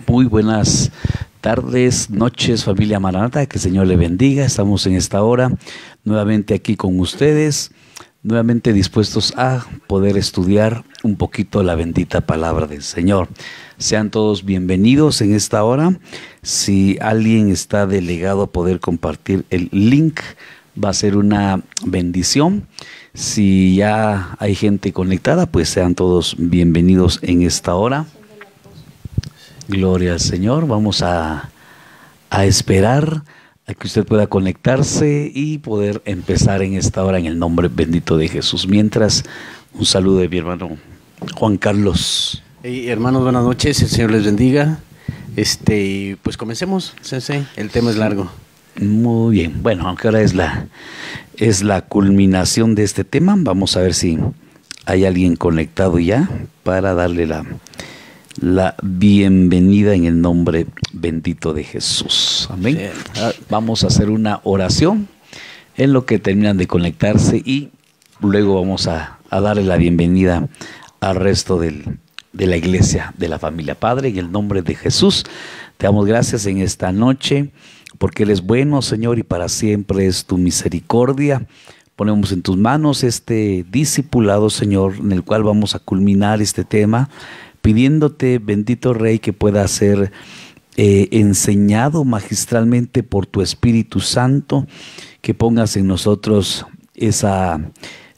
Muy buenas tardes, noches, familia Maranata, que el Señor le bendiga. Estamos en esta hora nuevamente aquí con ustedes, nuevamente dispuestos a poder estudiar un poquito la bendita palabra del Señor. Sean todos bienvenidos en esta hora. Si alguien está delegado a poder compartir el link, va a ser una bendición. Si ya hay gente conectada, pues sean todos bienvenidos en esta hora. Gloria al Señor. Vamos a esperar a que usted pueda conectarse y poder empezar en esta hora en el nombre bendito de Jesús. Mientras, un saludo de mi hermano Juan Carlos. Hey, hermanos, buenas noches, el Señor les bendiga. Pues comencemos, Sensei, el tema es largo. Muy bien, bueno, aunque ahora es la culminación de este tema, vamos a ver si hay alguien conectado ya para darle la bienvenida en el nombre bendito de Jesús. Amén. Sí. Vamos a hacer una oración en lo que terminan de conectarse y luego vamos a darle la bienvenida al resto de la iglesia, de la familia. Padre, en el nombre de Jesús, te damos gracias en esta noche, porque Él es bueno, Señor, y para siempre es tu misericordia. Ponemos en tus manos este discipulado, Señor, en el cual vamos a culminar este tema, pidiéndote, bendito Rey, que pueda ser enseñado magistralmente por tu Espíritu Santo, que pongas en nosotros esa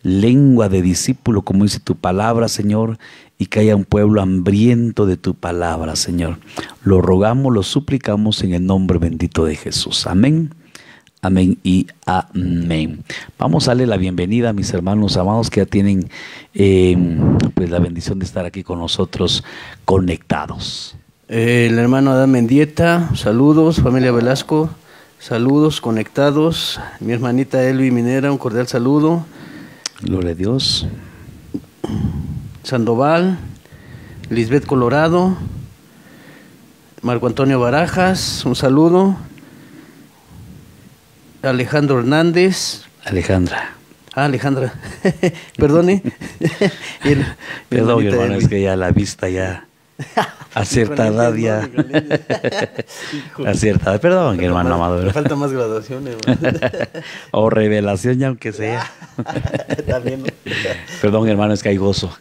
lengua de discípulo, como dice tu palabra, Señor, y que haya un pueblo hambriento de tu palabra, Señor. Lo rogamos, lo suplicamos en el nombre bendito de Jesús. Amén, amén y amén. Vamos a darle la bienvenida a mis hermanos amados que ya tienen pues la bendición de estar aquí con nosotros conectados. El hermano Adán Mendieta, saludos. Familia Velasco, saludos, conectados. Mi hermanita Elvi Minera, un cordial saludo. Gloria a Dios. Sandoval, Lisbeth Colorado, Marco Antonio Barajas, un saludo. Alejandro Hernández. Alejandra. Alejandra. Perdone. Perdón, hermano, es que ya la vista ya a cierta edad ya. A cierta edad. Perdón, hermano amado. Falta más graduación, hermano. O revelación, ya aunque sea. También. Perdón, hermano, es que hay gozo.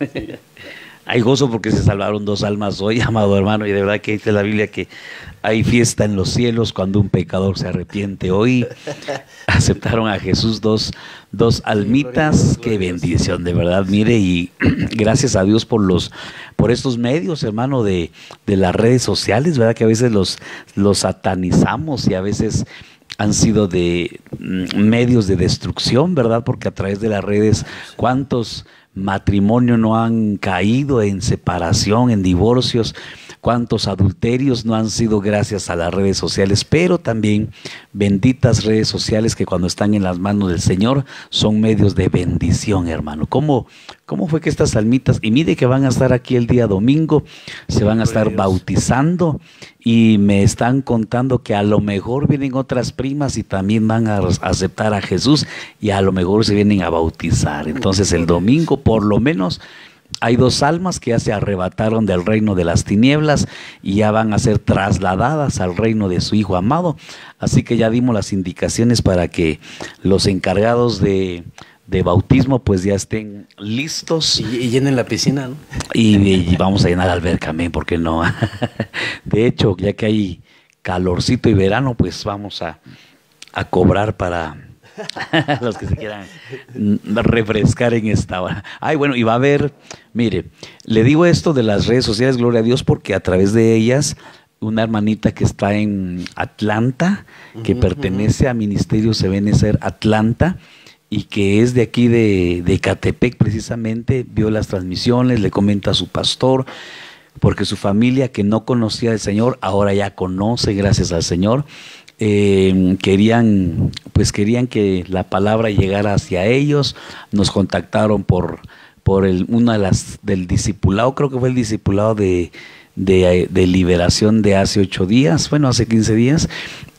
Hay gozo porque se salvaron 2 almas hoy, amado hermano, y de verdad que dice la Biblia que hay fiesta en los cielos cuando un pecador se arrepiente. Hoy aceptaron a Jesús dos almitas. Qué bendición, de verdad. Mire, y gracias a Dios por estos medios, hermano, de las redes sociales, ¿verdad? Que a veces los satanizamos y a veces han sido de medios de destrucción, ¿verdad? Porque a través de las redes, ¿cuántos matrimonios no han caído en separación, en divorcios? ¿Cuántos adulterios no han sido gracias a las redes sociales? Pero también benditas redes sociales que cuando están en las manos del Señor son medios de bendición, hermano. ¿Cómo fue que estas almitas, y mire que van a estar aquí el día domingo, se van a estar bautizando, y me están contando que a lo mejor vienen otras primas y también van a aceptar a Jesús y a lo mejor se vienen a bautizar? Entonces el domingo por lo menos hay 2 almas que ya se arrebataron del reino de las tinieblas y ya van a ser trasladadas al reino de su Hijo amado. Así que ya dimos las indicaciones para que los encargados de bautismo pues ya estén listos. Y llenen la piscina, ¿no? Y vamos a llenar la alberca también, ¿por qué no? De hecho, ya que hay calorcito y verano, pues vamos a cobrar para los que se quieran refrescar en esta hora. Ay, bueno, y va a haber, mire, le digo esto de las redes sociales, gloria a Dios, porque a través de ellas, una hermanita que está en Atlanta, que pertenece a Ministerios Ebenezer Atlanta, y que es de aquí de Catepec precisamente, vio las transmisiones, le comenta a su pastor, porque su familia que no conocía al Señor, ahora ya conoce gracias al Señor. Querían que la palabra llegara hacia ellos. Nos contactaron por una de las del discipulado, creo que fue el discipulado de liberación de hace 8 días, bueno, hace 15 días,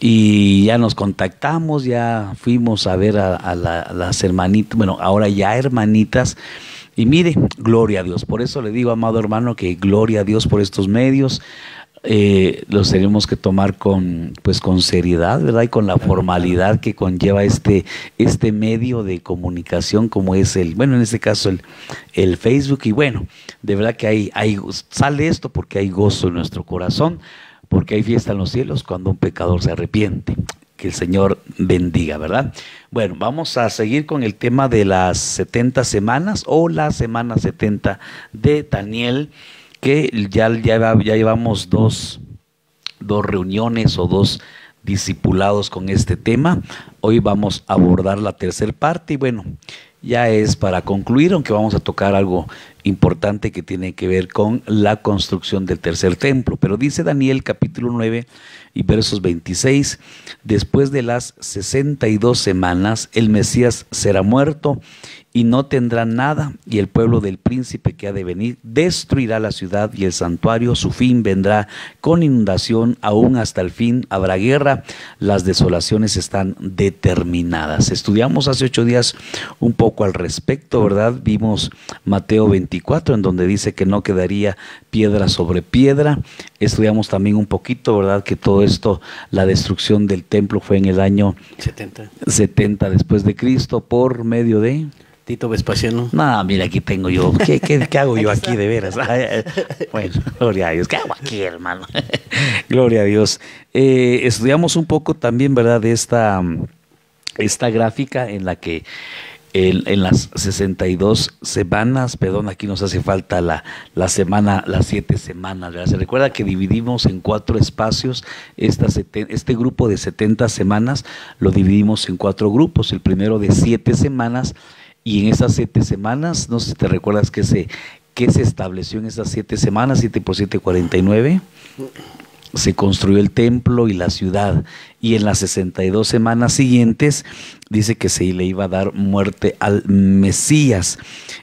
y ya nos contactamos, ya fuimos a ver a las hermanitas, bueno, ahora ya hermanitas, y mire, gloria a Dios. Por eso le digo, amado hermano, que gloria a Dios por estos medios. los tenemos que tomar con seriedad, ¿verdad? Y con la formalidad que conlleva este medio de comunicación como es en este caso el Facebook. Y bueno, de verdad que sale esto porque hay gozo en nuestro corazón, porque hay fiesta en los cielos cuando un pecador se arrepiente. Que el Señor bendiga, ¿verdad? Bueno, vamos a seguir con el tema de las 70 semanas o la semana 70 de Daniel, que ya llevamos dos reuniones o dos discipulados con este tema. Hoy vamos a abordar la tercera parte y bueno, ya es para concluir, aunque vamos a tocar algo importante que tiene que ver con la construcción del tercer templo. Pero dice Daniel capítulo 9 y versos 26, después de las 62 semanas el Mesías será muerto y no tendrá nada, y el pueblo del príncipe que ha de venir destruirá la ciudad y el santuario. Su fin vendrá con inundación, aún hasta el fin habrá guerra. Las desolaciones están determinadas. Estudiamos hace 8 días un poco al respecto, ¿verdad? Vimos Mateo 24, en donde dice que no quedaría piedra sobre piedra. Estudiamos también un poquito, ¿verdad? Que todo esto, la destrucción del templo fue en el año 70 después de Cristo por medio de Tito Vespasiano. No, mira, aquí tengo yo. ¿Qué hago yo aquí de veras? Bueno, gloria a Dios. ¿Qué hago aquí, hermano? Gloria a Dios. Estudiamos un poco también, ¿verdad? De esta gráfica en la que en las 62 semanas, perdón, aquí nos hace falta las 7 semanas, ¿verdad? Se recuerda que dividimos en 4 espacios este grupo de 70 semanas, lo dividimos en 4 grupos. El primero de 7 semanas, y en esas 7 semanas, no sé si te recuerdas qué se estableció en esas 7 semanas, 7 por 7, 49. Se construyó el templo y la ciudad, y en las 62 semanas siguientes dice que se le iba a dar muerte al Mesías.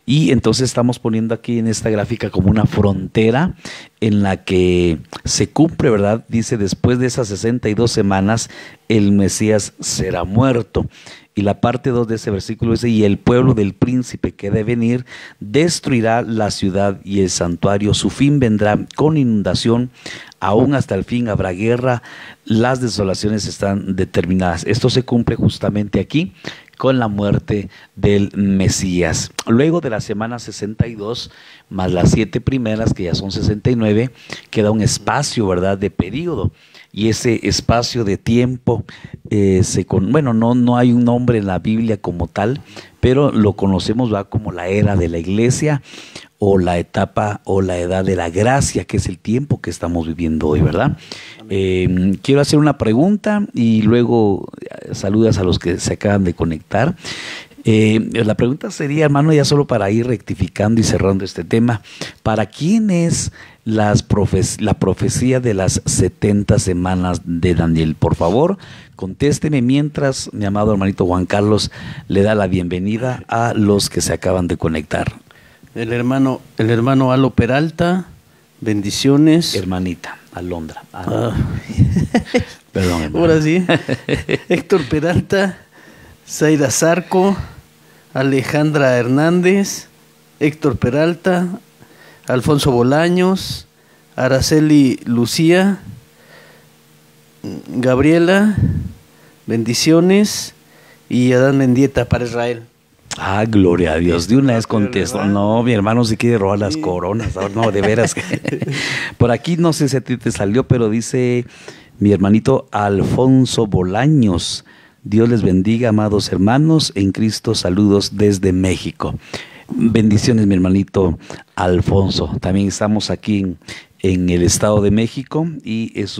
Y entonces estamos poniendo aquí en esta gráfica como una frontera en la que se cumple, ¿verdad? Dice, después de esas 62 semanas el Mesías será muerto. Y la parte 2 de ese versículo dice, y el pueblo del príncipe que ha de venir destruirá la ciudad y el santuario. Su fin vendrá con inundación, aún hasta el fin habrá guerra. Las desolaciones están determinadas. Esto se cumple justamente aquí con la muerte del Mesías. Luego de la semana 62 más las 7 primeras, que ya son 69, queda un espacio, ¿verdad?, de período. Y ese espacio de tiempo, no hay un nombre en la Biblia como tal, pero lo conocemos, ¿va?, como la era de la iglesia, o la etapa o la edad de la gracia, que es el tiempo que estamos viviendo hoy, ¿verdad? Quiero hacer una pregunta y luego saludas a los que se acaban de conectar. La pregunta sería, hermano, ya solo para ir rectificando y cerrando este tema, ¿para quién es la profecía de las 70 semanas de Daniel? Por favor, contésteme mientras mi amado hermanito Juan Carlos le da la bienvenida a los que se acaban de conectar. El hermano Alo Peralta, bendiciones. Hermanita, Alondra. Perdón, hermano. Ahora sí. Héctor Peralta, Zaira Zarco, Alejandra Hernández, Héctor Peralta, Alfonso Bolaños, Araceli Lucía, Gabriela, bendiciones, y Adán Mendieta para Israel. Ah, gloria a Dios. De una vez contesto. No, mi hermano se quiere robar las coronas. No, de veras. Por aquí no sé si a ti te salió, pero dice mi hermanito Alfonso Bolaños. Dios les bendiga, amados hermanos en Cristo. Saludos desde México. Bendiciones, mi hermanito Alfonso. También estamos aquí en el Estado de México y es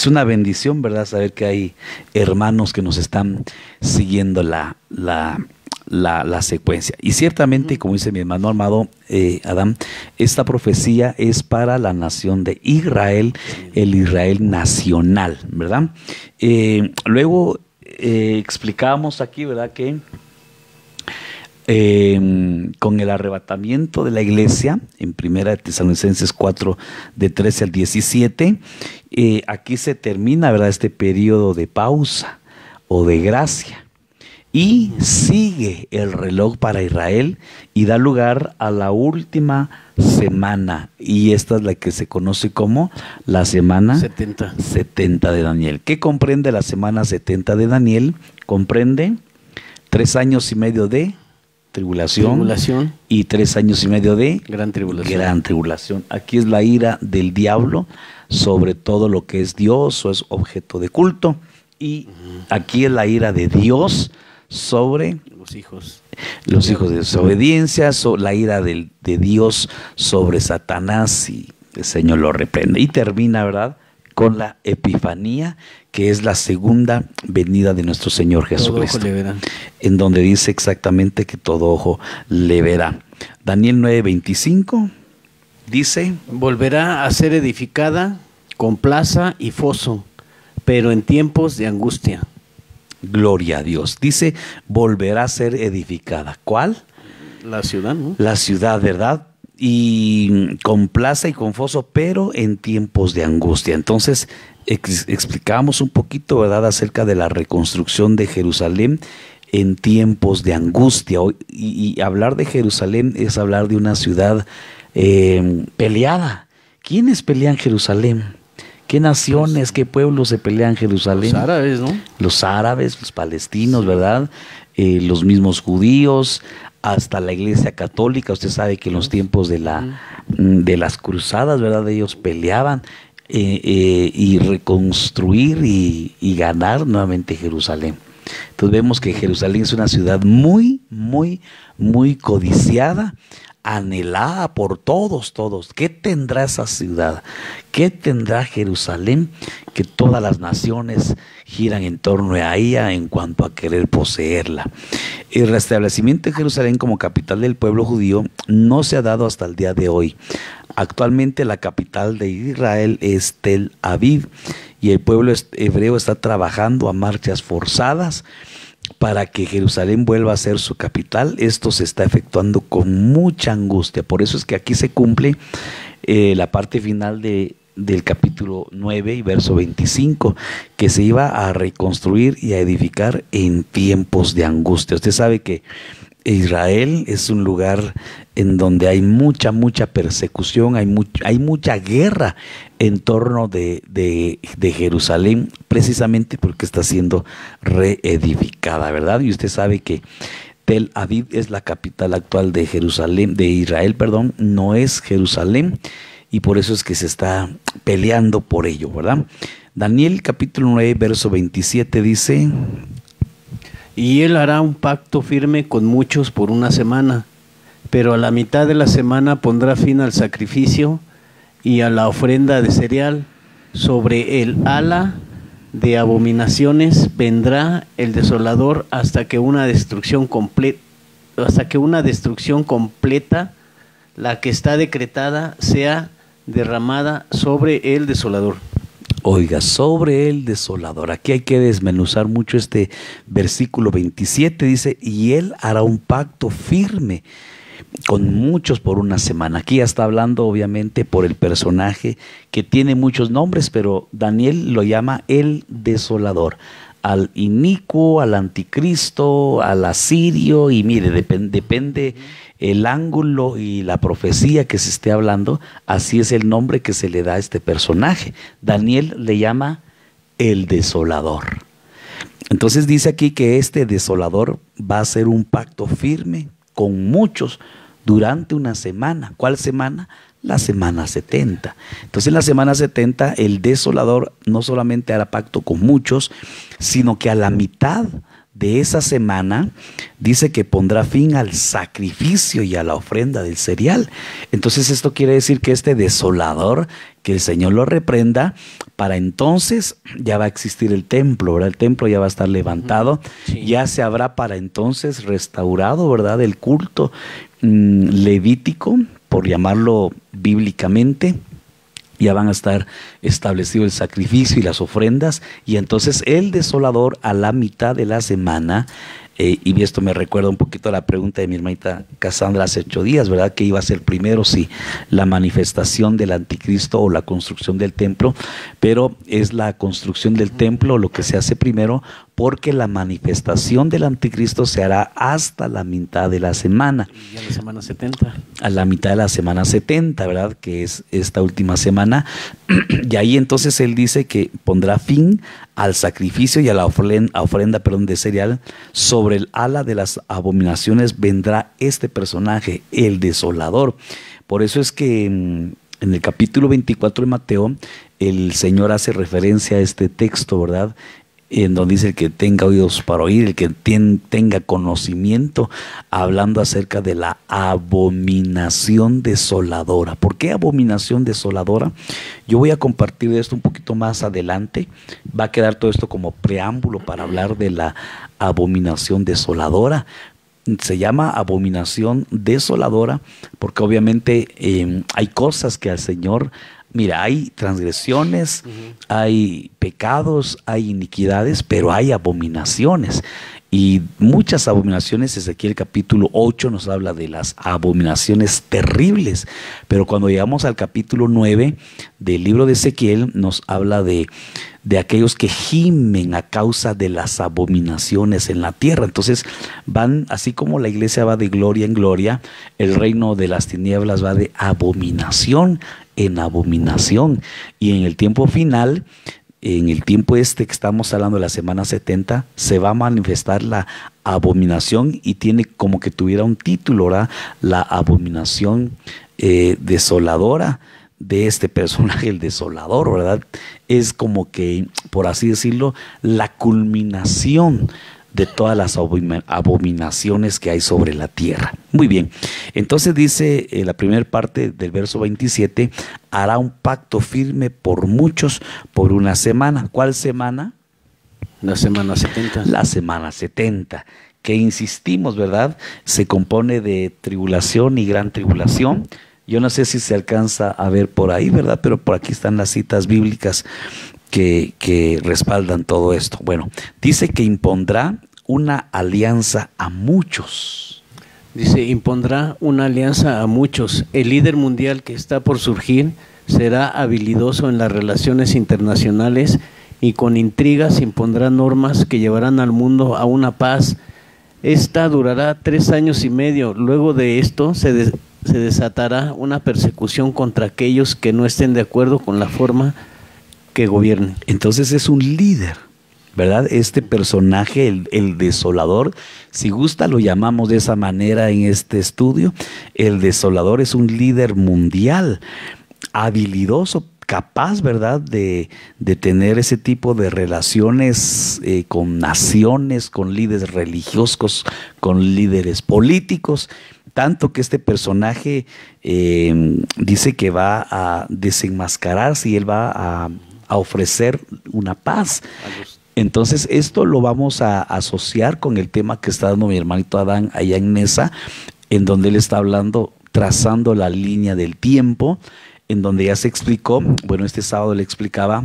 una bendición, ¿verdad?, saber que hay hermanos que nos están siguiendo la secuencia. Y ciertamente, como dice mi hermano amado Adán, esta profecía es para la nación de Israel, el Israel nacional, ¿verdad? Luego explicábamos aquí, ¿verdad?, que con el arrebatamiento de la iglesia, en 1 Tesalonicenses 4, de 13 al 17, aquí se termina, ¿verdad?, este periodo de pausa o de gracia. y sigue el reloj para Israel y da lugar a la última semana, y esta es la que se conoce como la semana 70 de Daniel. ¿Qué comprende la semana 70 de Daniel? Comprende 3 años y medio de tribulación y 3 años y medio de gran tribulación. Aquí es la ira del diablo sobre todo lo que es Dios o es objeto de culto, y aquí es la ira de Dios sobre los hijos de desobediencia, la ira de Dios sobre Satanás, y el Señor lo reprende. Y termina, ¿verdad?, con la Epifanía, que es la segunda venida de nuestro Señor Jesucristo, en donde dice exactamente que todo ojo le verá. Daniel 9:25 dice: volverá a ser edificada con plaza y foso, pero en tiempos de angustia. Gloria a Dios. Dice, volverá a ser edificada. ¿Cuál? La ciudad, ¿no? La ciudad, ¿verdad? Y con plaza y con foso, pero en tiempos de angustia. Entonces, explicamos un poquito, ¿verdad?, acerca de la reconstrucción de Jerusalén en tiempos de angustia. Y hablar de Jerusalén es hablar de una ciudad peleada. ¿Quiénes pelean Jerusalén? ¿Qué naciones, qué pueblos se pelean Jerusalén? Los árabes, ¿no? Los árabes, los palestinos, ¿verdad? Los mismos judíos, hasta la Iglesia Católica. Usted sabe que en los tiempos de las cruzadas, ¿verdad?, ellos peleaban y reconstruir y ganar nuevamente Jerusalén. Entonces vemos que Jerusalén es una ciudad muy, muy, muy codiciada, anhelada por todos. ¿Qué tendrá esa ciudad? ¿Qué tendrá Jerusalén? Que todas las naciones giran en torno a ella en cuanto a querer poseerla. El restablecimiento de Jerusalén como capital del pueblo judío no se ha dado hasta el día de hoy. Actualmente la capital de Israel es Tel Aviv, y el pueblo hebreo está trabajando a marchas forzadas para que Jerusalén vuelva a ser su capital. Esto se está efectuando con mucha angustia. Por eso es que aquí se cumple la parte final del capítulo 9 y verso 25, que se iba a reconstruir y a edificar en tiempos de angustia. Usted sabe que Israel es un lugar en donde hay mucha persecución, hay mucha guerra en torno de Jerusalén, precisamente porque está siendo reedificada, ¿verdad? Y usted sabe que Tel Aviv es la capital actual de Jerusalén, de Israel, perdón, no es Jerusalén, y por eso es que se está peleando por ello, ¿verdad? Daniel capítulo 9, verso 27 dice: y él hará un pacto firme con muchos por una semana, pero a la mitad de la semana pondrá fin al sacrificio y a la ofrenda de cereal. Sobre el ala de abominaciones vendrá el desolador hasta que una destrucción completa, la que está decretada, sea derramada sobre el desolador. Oiga, sobre el desolador. Aquí hay que desmenuzar mucho este versículo 27. Dice, y él hará un pacto firme con muchos por una semana. Aquí ya está hablando obviamente por el personaje que tiene muchos nombres, pero Daniel lo llama el desolador. Al inicuo, al anticristo, al asirio, y mire, depende el ángulo y la profecía que se esté hablando, así es el nombre que se le da a este personaje. Daniel le llama el desolador. Entonces dice aquí que este desolador va a hacer un pacto firme con muchos durante una semana. ¿Cuál semana? La semana 70. Entonces en la semana 70 el desolador no solamente hará pacto con muchos, sino que a la mitad de esa semana dice que pondrá fin al sacrificio y a la ofrenda del cereal. Entonces esto quiere decir que este desolador, que el Señor lo reprenda, para entonces ya va a existir el templo, ¿verdad? El templo ya va a estar levantado, sí. Ya se habrá para entonces restaurado, ¿verdad?, el culto levítico, por llamarlo bíblicamente. Ya van a estar establecido el sacrificio y las ofrendas, y entonces el desolador a la mitad de la semana Y esto me recuerda un poquito a la pregunta de mi hermanita Cassandra hace 8 días, ¿verdad? ¿Qué iba a ser primero, si la manifestación del anticristo o la construcción del templo? Pero es la construcción del templo lo que se hace primero, porque la manifestación del anticristo se hará hasta la mitad de la semana. Y a la semana 70. A la mitad de la semana 70, ¿verdad? Que es esta última semana. Y ahí entonces él dice que pondrá fin al sacrificio y a la ofrenda de cereal. Sobre el ala de las abominaciones vendrá este personaje, el desolador. Por eso es que en el capítulo 24 de Mateo, el Señor hace referencia a este texto, ¿verdad? En donde dice: el que tenga oídos para oír, el que tenga conocimiento, hablando acerca de la abominación desoladora. ¿Por qué abominación desoladora? Yo voy a compartir esto un poquito más adelante. Va a quedar todo esto como preámbulo para hablar de la abominación desoladora. Se llama abominación desoladora porque obviamente hay cosas que al Señor... Mira, hay transgresiones, hay pecados, hay iniquidades, pero hay abominaciones. Y muchas abominaciones. Ezequiel capítulo 8 nos habla de las abominaciones terribles. Pero cuando llegamos al capítulo 9 del libro de Ezequiel, nos habla de aquellos que gimen a causa de las abominaciones en la tierra. Entonces van, así como la iglesia va de gloria en gloria, el reino de las tinieblas va de abominación en abominación. Y en el tiempo final, en el tiempo que estamos hablando de la semana 70, se va a manifestar la abominación, y tiene como que tuviera un título, ¿verdad? La abominación desoladora de este personaje, el desolador, ¿verdad? Es como que, por así decirlo, la culminación de todas las abominaciones que hay sobre la tierra. Muy bien, entonces dice la primera parte del verso 27, hará un pacto firme por muchos por una semana. ¿Cuál semana? La semana 70. La semana 70, que insistimos, ¿verdad? Se compone de tribulación y gran tribulación. Yo no sé si se alcanza a ver por ahí, ¿verdad? Pero por aquí están las citas bíblicas que respaldan todo esto. Bueno, dice que impondrá una alianza a muchos. Dice, impondrá una alianza a muchos. El líder mundial que está por surgir será habilidoso en las relaciones internacionales y con intrigas impondrá normas que llevarán al mundo a una paz. Esta durará 3 años y medio. Luego de esto se desatará una persecución contra aquellos que no estén de acuerdo con la forma que gobierne. Entonces es un líder, ¿verdad? Este personaje, el desolador, si gusta lo llamamos de esa manera en este estudio. El desolador es un líder mundial, habilidoso, capaz, ¿verdad?, de tener ese tipo de relaciones con naciones, con líderes religiosos, con líderes políticos. Tanto que este personaje dice que va a desenmascararse y él va a ofrecer una paz. Entonces esto lo vamos a asociar con el tema que está dando mi hermanito Adán allá en Nesa, en donde él está hablando, trazando la línea del tiempo, en donde ya se explicó. Bueno, este sábado le explicaba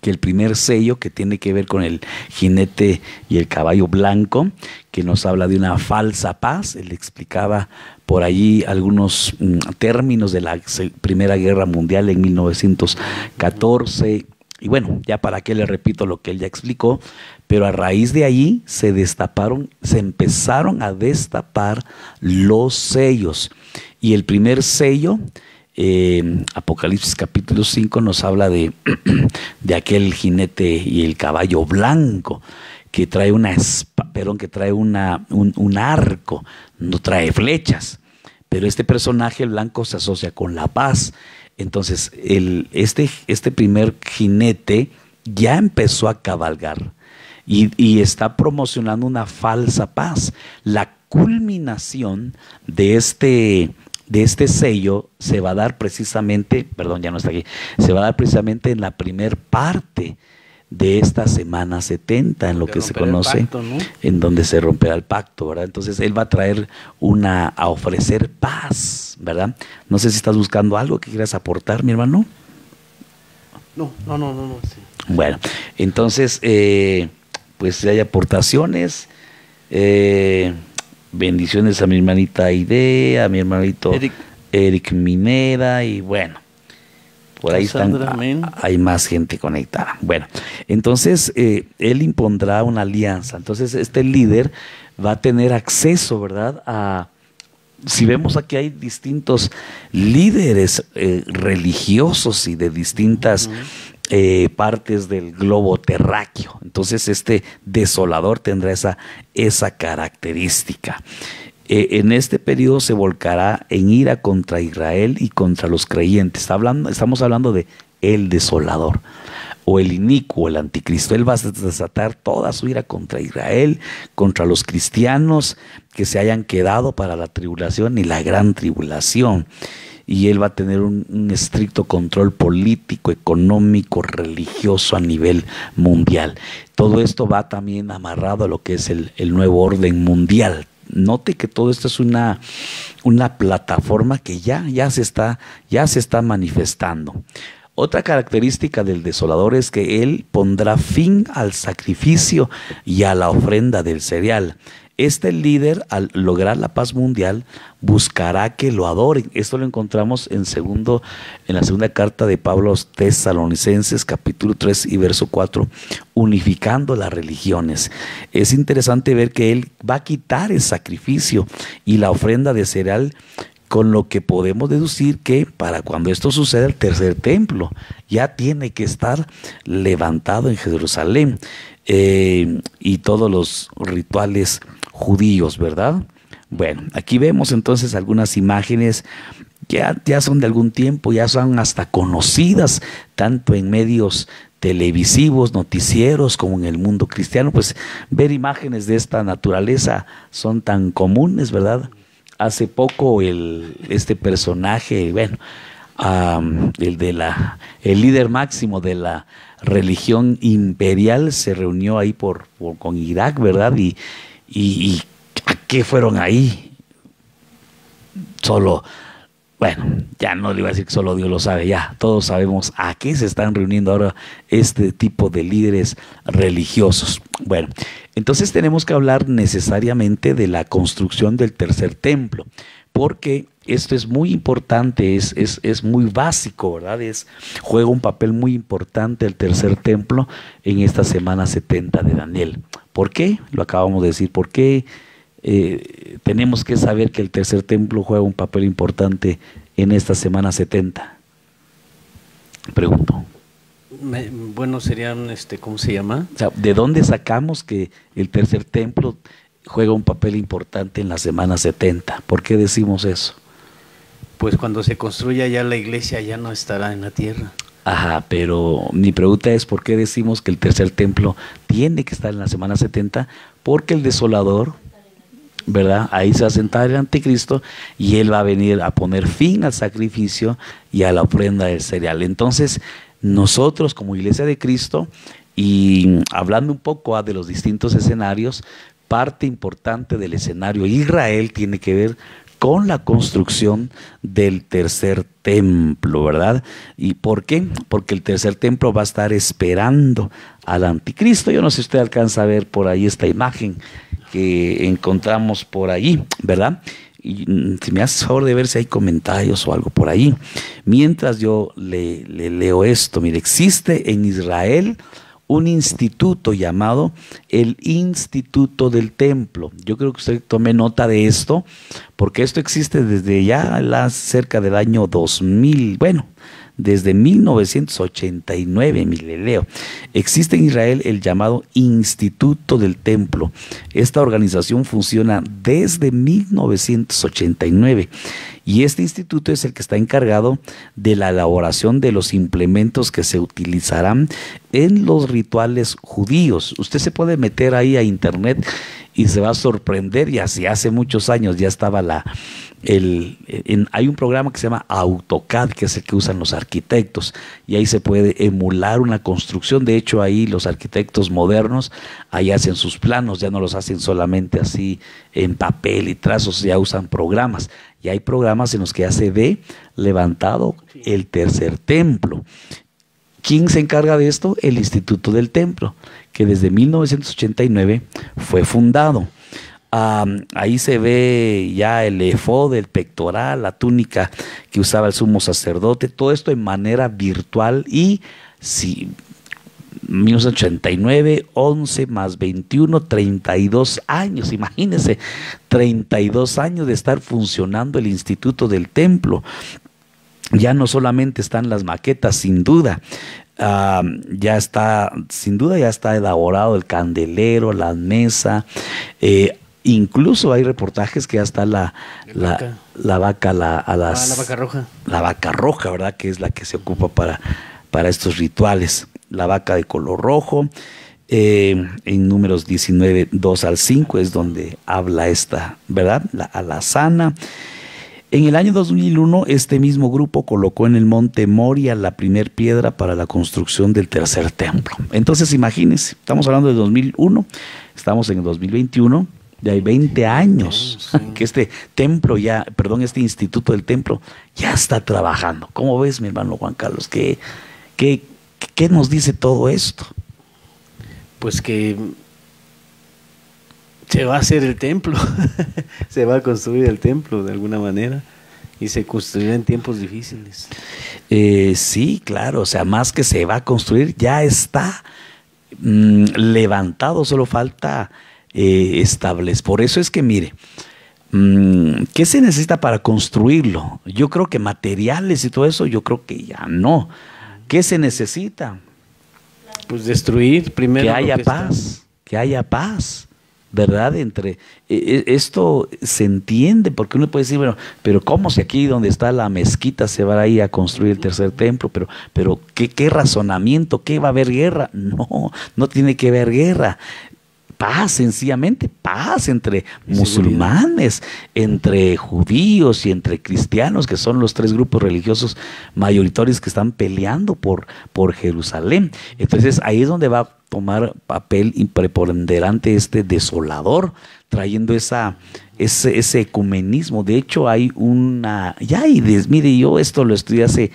que el primer sello, que tiene que ver con el jinete y el caballo blanco, que nos habla de una falsa paz. Él explicaba por allí algunos términos de la Primera Guerra Mundial en 1914. Y bueno, ya para qué le repito lo que él ya explicó, pero a raíz de allí se empezaron a destapar los sellos. Y el primer sello, Apocalipsis capítulo 5, nos habla de aquel jinete y el caballo blanco que trae un arco, no trae flechas, pero este personaje blanco se asocia con la paz. Entonces este primer jinete ya empezó a cabalgar y está promocionando una falsa paz. La culminación de este sello se va a dar precisamente, se va a dar precisamente en la primer parte de esta semana 70, en lo que se conoce, pacto, ¿no? En donde se romperá el pacto, ¿verdad? Entonces él va a traer a ofrecer paz, ¿verdad? No sé si estás buscando algo que quieras aportar, mi hermano. No. Sí. Bueno, entonces, pues si hay aportaciones, Bendiciones a mi hermanita Aide, a mi hermanito Eric. Eric Minera, y bueno, por ahí Cassandra, están, amén. hay más gente conectada. Bueno, entonces él impondrá una alianza. Entonces este líder va a tener acceso, ¿verdad? Si vemos aquí hay distintos líderes religiosos y de distintas partes del globo terráqueo. Entonces este desolador tendrá esa característica. En este periodo se volcará en ira contra Israel y contra los creyentes. Estamos hablando de el desolador o el inicuo, el anticristo. Él va a desatar toda su ira contra Israel, contra los cristianos que se hayan quedado para la tribulación y la gran tribulación. Y él va a tener un estricto control político, económico, religioso a nivel mundial. Todo esto va también amarrado a lo que es el nuevo orden mundial. Note que todo esto es una plataforma que ya se está manifestando. Otra característica del desolador es que él pondrá fin al sacrificio y a la ofrenda del cereal. Este líder, al lograr la paz mundial, buscará que lo adoren. Esto lo encontramos en la segunda carta de Pablo a los Tesalonicenses, capítulo 3 y verso 4, unificando las religiones. Es interesante ver que él va a quitar el sacrificio y la ofrenda de cereal, con lo que podemos deducir que para cuando esto suceda, el tercer templo ya tiene que estar levantado en Jerusalén, y todos los rituales judíos, ¿verdad? Bueno, aquí vemos entonces algunas imágenes que ya son de algún tiempo, ya son hasta conocidas, tanto en medios televisivos, noticieros, como en el mundo cristiano. Pues ver imágenes de esta naturaleza son tan comunes, ¿verdad? Hace poco este personaje, bueno, el líder máximo de la religión imperial se reunió ahí con Irak, ¿verdad? ¿Y a qué fueron ahí? Bueno, ya no le iba a decir que solo Dios lo sabe, ya todos sabemos a qué se están reuniendo ahora este tipo de líderes religiosos. Bueno, entonces tenemos que hablar necesariamente de la construcción del tercer templo, porque esto es muy importante, es muy básico, ¿verdad? Juega un papel muy importante el tercer templo en esta semana 70 de Daniel. ¿Por qué? Lo acabamos de decir. ¿Por qué tenemos que saber que el tercer templo juega un papel importante en esta semana 70? Pregunto. Bueno, serían, ¿cómo se llama? O sea, ¿de dónde sacamos que el tercer templo juega un papel importante en la semana 70? ¿Por qué decimos eso? Pues cuando se construya ya la iglesia ya no estará en la tierra. Ajá, pero mi pregunta es ¿por qué decimos que el tercer templo tiene que estar en la semana 70? Porque el desolador, ¿verdad? Ahí se va a sentar el anticristo y él va a venir a poner fin al sacrificio y a la ofrenda del cereal. Entonces, nosotros como Iglesia de Cristo, y hablando un poco de los distintos escenarios, parte importante del escenario Israel tiene que ver con la construcción del tercer templo, ¿verdad? ¿Y por qué? Porque el tercer templo va a estar esperando al anticristo. Yo no sé si usted alcanza a ver por ahí esta imagen que encontramos por ahí, ¿verdad? Y si me haces favor de ver si hay comentarios o algo por ahí. Mientras yo le leo esto, mire, existe en Israel un instituto llamado el Instituto del Templo. Yo creo que usted tome nota de esto, porque esto existe desde ya cerca del año 2000, bueno, desde 1989, mire, leo. Existe en Israel el llamado Instituto del Templo. Esta organización funciona desde 1989 y este instituto es el que está encargado de la elaboración de los implementos que se utilizarán en los rituales judíos. Usted se puede meter ahí a internet y se va a sorprender, y así hace muchos años ya estaba hay un programa que se llama AutoCAD, que es el que usan los arquitectos, y ahí se puede emular una construcción. De hecho, ahí los arquitectos modernos ahí hacen sus planos, ya no los hacen solamente así en papel y trazos, ya usan programas, y hay programas en los que ya se ve levantado el tercer templo. ¿Quién se encarga de esto? El Instituto del Templo, que desde 1989 fue fundado. Ahí se ve ya el efod, el pectoral, la túnica que usaba el sumo sacerdote, todo esto en manera virtual. Y si 1989, 11 más 21, 32 años, imagínense, 32 años de estar funcionando el Instituto del Templo. Ya no solamente están las maquetas, sin duda, ya está elaborado el candelero, la mesa, incluso hay reportajes que ya está la vaca roja. La vaca roja, ¿verdad? Que es la que se ocupa para estos rituales. La vaca de color rojo, en números 19, 2 al 5 es donde habla esta, ¿verdad? La alazana. En el año 2001, este mismo grupo colocó en el monte Moria la primer piedra para la construcción del tercer templo. Entonces, imagínense, estamos hablando de 2001, estamos en el 2021, ya hay 20 años que este templo este Instituto del Templo ya está trabajando. ¿Cómo ves, mi hermano Juan Carlos? ¿Qué nos dice todo esto? Pues que se va a hacer el templo, se va a construir el templo de alguna manera y se construirá en tiempos difíciles. Sí, claro, o sea, más que se va a construir, ya está levantado, solo falta establecer. Por eso es que, mire, ¿qué se necesita para construirlo? Yo creo que materiales y todo eso, yo creo que ya no. ¿Qué se necesita? Pues destruir primero. Que haya paz. ¿Verdad? Esto se entiende, porque uno puede decir, bueno, pero ¿cómo si aquí donde está la mezquita se va a ir a construir el tercer templo? Pero ¿qué razonamiento? ¿Qué va a haber guerra? No tiene que haber guerra. Paz, sencillamente paz entre musulmanes, entre judíos y entre cristianos, que son los tres grupos religiosos mayoritarios que están peleando por Jerusalén. Entonces ahí es donde va a tomar papel preponderante este desolador, trayendo ese ecumenismo. De hecho hay mire, yo esto lo estudié hace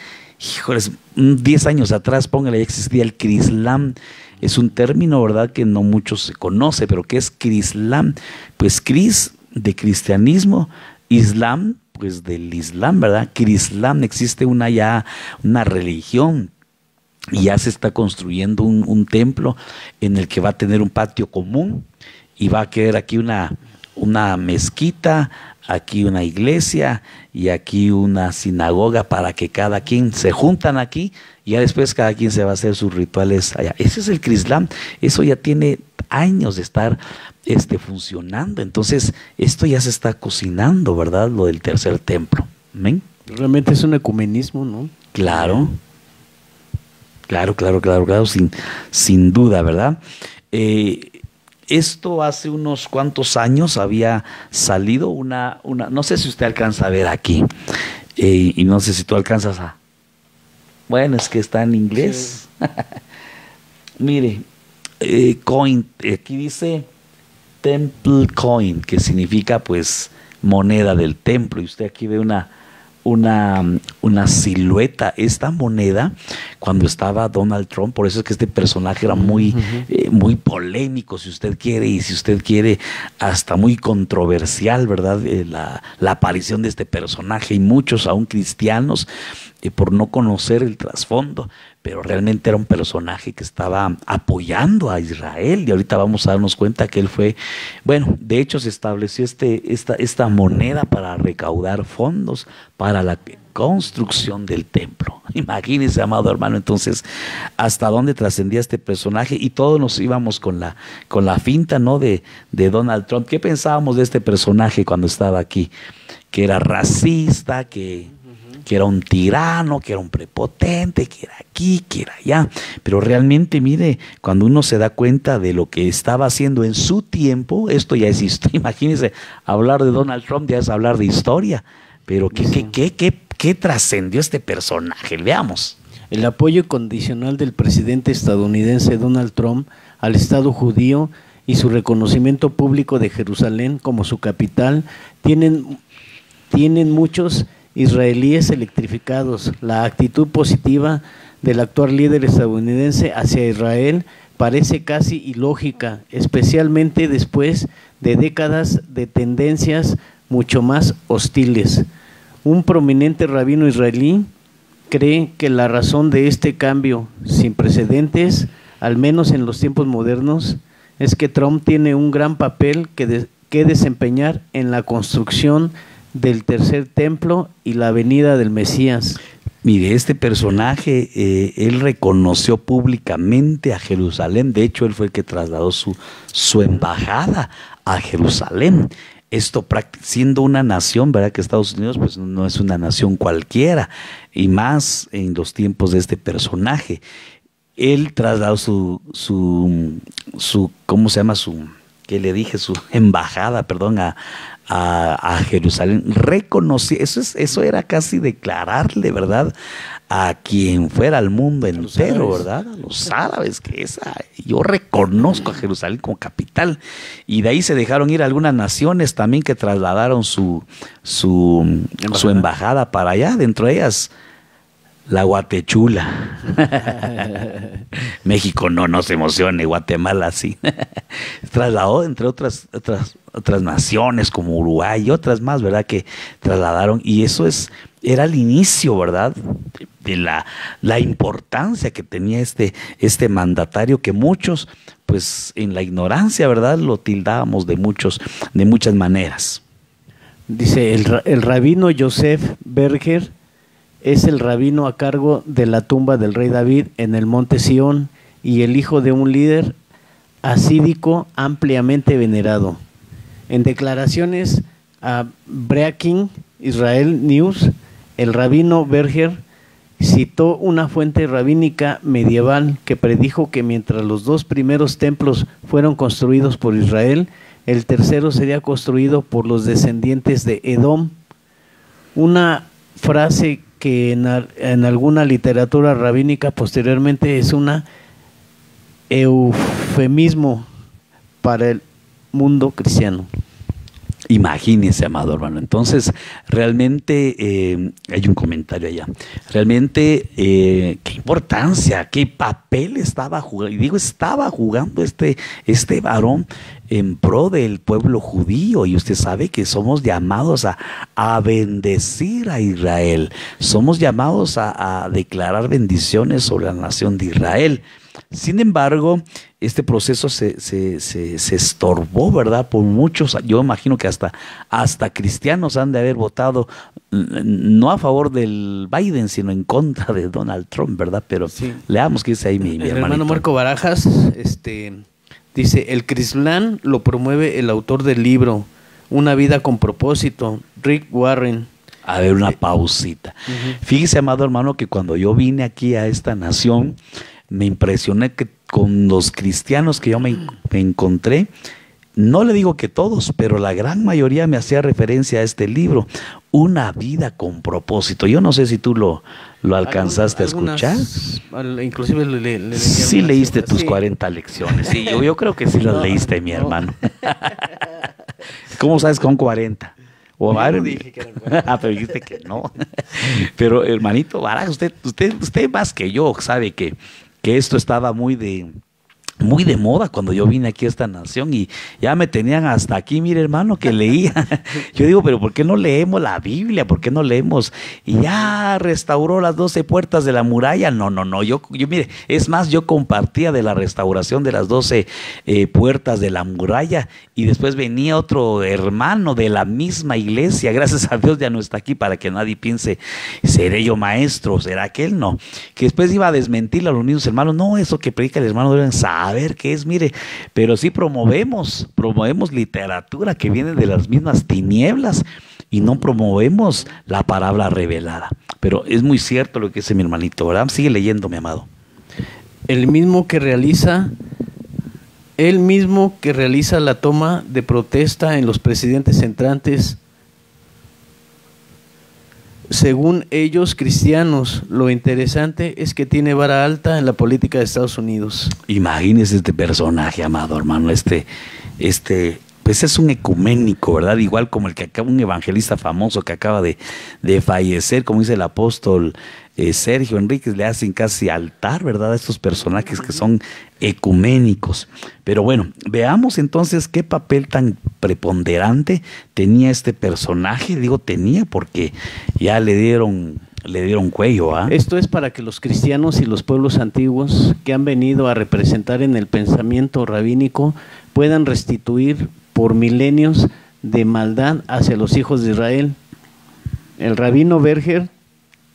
10 años atrás, póngale, ya existía el Crislam. Es un término, ¿verdad?, que no mucho se conoce, pero ¿qué es Crislam? Pues Cris, de cristianismo, Islam, pues del Islam, ¿verdad? Crislam, existe una religión, y ya se está construyendo un templo en el que va a tener un patio común, y va a quedar aquí una mezquita, aquí una iglesia y aquí una sinagoga, para que cada quien se juntan aquí y ya después cada quien se va a hacer sus rituales allá. Ese es el Crislam. Eso ya tiene años de estar funcionando. Entonces esto ya se está cocinando, ¿verdad? Lo del tercer templo. ¿Amén? Realmente es un ecumenismo, ¿no? Claro, sin duda, ¿verdad? Esto hace unos cuantos años había salido una no sé si usted alcanza a ver aquí, y no sé si tú alcanzas a... Bueno, es que está en inglés. Sí. Mire, coin, aquí dice Temple Coin, que significa pues moneda del templo, y usted aquí ve una silueta. Esta moneda, cuando estaba Donald Trump, por eso es que este personaje era muy polémico, si usted quiere, y si usted quiere, hasta muy controversial, ¿verdad? La aparición de este personaje, y muchos aún cristianos, por no conocer el trasfondo, pero realmente era un personaje que estaba apoyando a Israel, y ahorita vamos a darnos cuenta que él fue, bueno, de hecho se estableció esta moneda para recaudar fondos para la construcción del templo. Imagínense, amado hermano, entonces, hasta dónde trascendía este personaje, y todos nos íbamos con la finta, ¿no?, de Donald Trump. ¿Qué pensábamos de este personaje cuando estaba aquí? Que era racista, que era un tirano, que era un prepotente, que era aquí, que era allá. Pero realmente, mire, cuando uno se da cuenta de lo que estaba haciendo en su tiempo, esto ya es historia. Imagínense, hablar de Donald Trump ya es hablar de historia. Pero ¿qué trascendió este personaje? Veamos. El apoyo condicional del presidente estadounidense Donald Trump al Estado judío y su reconocimiento público de Jerusalén como su capital tienen muchos israelíes electrificados. La actitud positiva del actual líder estadounidense hacia Israel parece casi ilógica, especialmente después de décadas de tendencias mucho más hostiles. Un prominente rabino israelí cree que la razón de este cambio sin precedentes, al menos en los tiempos modernos, es que Trump tiene un gran papel que desempeñar en la construcción del tercer templo y la venida del Mesías. Mire, este personaje, él reconoció públicamente a Jerusalén. De hecho, él fue el que trasladó su embajada a Jerusalén. Esto siendo una nación, ¿verdad? Que Estados Unidos pues no es una nación cualquiera, y más en los tiempos de este personaje. Él trasladó ¿cómo se llama? ¿Qué le dije? Su embajada, perdón, a Jerusalén. Reconocí, eso era casi declararle, ¿verdad?, a quien fuera al mundo entero, ¿verdad? A los árabes, yo reconozco a Jerusalén como capital. Y de ahí se dejaron ir algunas naciones también que trasladaron su embajada para allá, dentro de ellas la Guatechula. México no se emocione, Guatemala sí. Trasladó entre otras naciones como Uruguay y otras más, ¿verdad?, que trasladaron, y eso era el inicio, ¿verdad?, de la importancia que tenía este mandatario, que muchos, pues en la ignorancia, ¿verdad?, lo tildábamos de muchas maneras. Dice el rabino Joseph Berger es el rabino a cargo de la tumba del rey David en el monte Sión y el hijo de un líder hasídico ampliamente venerado. En declaraciones a Breaking Israel News, el rabino Berger citó una fuente rabínica medieval que predijo que mientras los dos primeros templos fueron construidos por Israel, el tercero sería construido por los descendientes de Edom. Una frase que en alguna literatura rabínica posteriormente es un eufemismo para el mundo cristiano. Imagínese, amado hermano. Entonces, realmente hay un comentario allá. Realmente, qué importancia, qué papel estaba jugando. Y digo, estaba jugando este varón en pro del pueblo judío. Y usted sabe que somos llamados a bendecir a Israel. Somos llamados a declarar bendiciones sobre la nación de Israel. Sin embargo, este proceso se estorbó, ¿verdad?, por muchos. Yo imagino que hasta cristianos han de haber votado no a favor del Biden, sino en contra de Donald Trump, ¿verdad? Pero sí, leamos qué dice ahí mi hermano Marco Barajas, dice, el Crislán lo promueve el autor del libro Una vida con propósito, Rick Warren. A ver, una pausita. Fíjese, amado hermano, que cuando yo vine aquí a esta nación, me impresioné que con los cristianos que yo me encontré, no le digo que todos, pero la gran mayoría me hacía referencia a este libro, Una vida con propósito. Yo no sé si tú lo alcanzaste a escuchar. Inclusive sí leíste tus 40 lecciones. Sí, yo creo que sí las leíste, mi hermano. ¿Cómo sabes con 40? No dije que eran 40. Pero dijiste que no. Pero hermanito Barajas, usted más que yo sabe que esto estaba muy de moda cuando yo vine aquí a esta nación, y ya me tenían hasta aquí, mire hermano, que leía. Yo digo, pero ¿por qué no leemos la Biblia? ¿Por qué no leemos? Y ya restauró las 12 puertas de la muralla. No, yo mire, es más, yo compartía de la restauración de las 12 puertas de la muralla, y después venía otro hermano de la misma iglesia, gracias a Dios ya no está aquí para que nadie piense, ¿seré yo maestro? ¿Será que él? No, que después iba a desmentirle a los mismos hermanos, no, eso que predica el hermano deben saber qué es, mire, pero sí promovemos literatura que viene de las mismas tinieblas y no promovemos la palabra revelada. Pero es muy cierto lo que dice mi hermanito, ¿verdad? Sigue leyendo, mi amado. El mismo que realiza la toma de protesta en los presidentes entrantes, según ellos cristianos, lo interesante es que tiene vara alta en la política de Estados Unidos. Imagínese este personaje, amado hermano, pues es un ecuménico, ¿verdad? Igual como un evangelista famoso que acaba de fallecer, como dice el apóstol Sergio Enríquez, le hacen casi altar, ¿verdad?, a estos personajes que son ecuménicos. Pero bueno, veamos entonces qué papel tan preponderante tenía este personaje. Digo tenía porque ya le dieron cuello, ¿ah? Esto es para que los cristianos y los pueblos antiguos que han venido a representar en el pensamiento rabínico puedan restituir por milenios de maldad hacia los hijos de Israel. El rabino Berger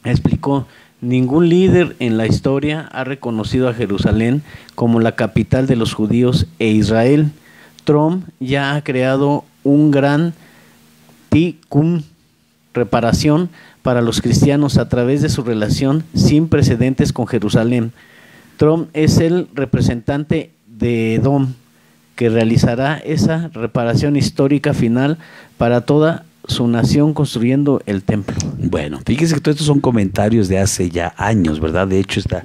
explicó: ningún líder en la historia ha reconocido a Jerusalén como la capital de los judíos e Israel. Trump ya ha creado un gran tikkun, reparación para los cristianos a través de su relación sin precedentes con Jerusalén. Trump es el representante de Edom, que realizará esa reparación histórica final para toda su nación construyendo el templo. Bueno, fíjese que todos estos son comentarios de hace ya años, ¿verdad? De hecho, esta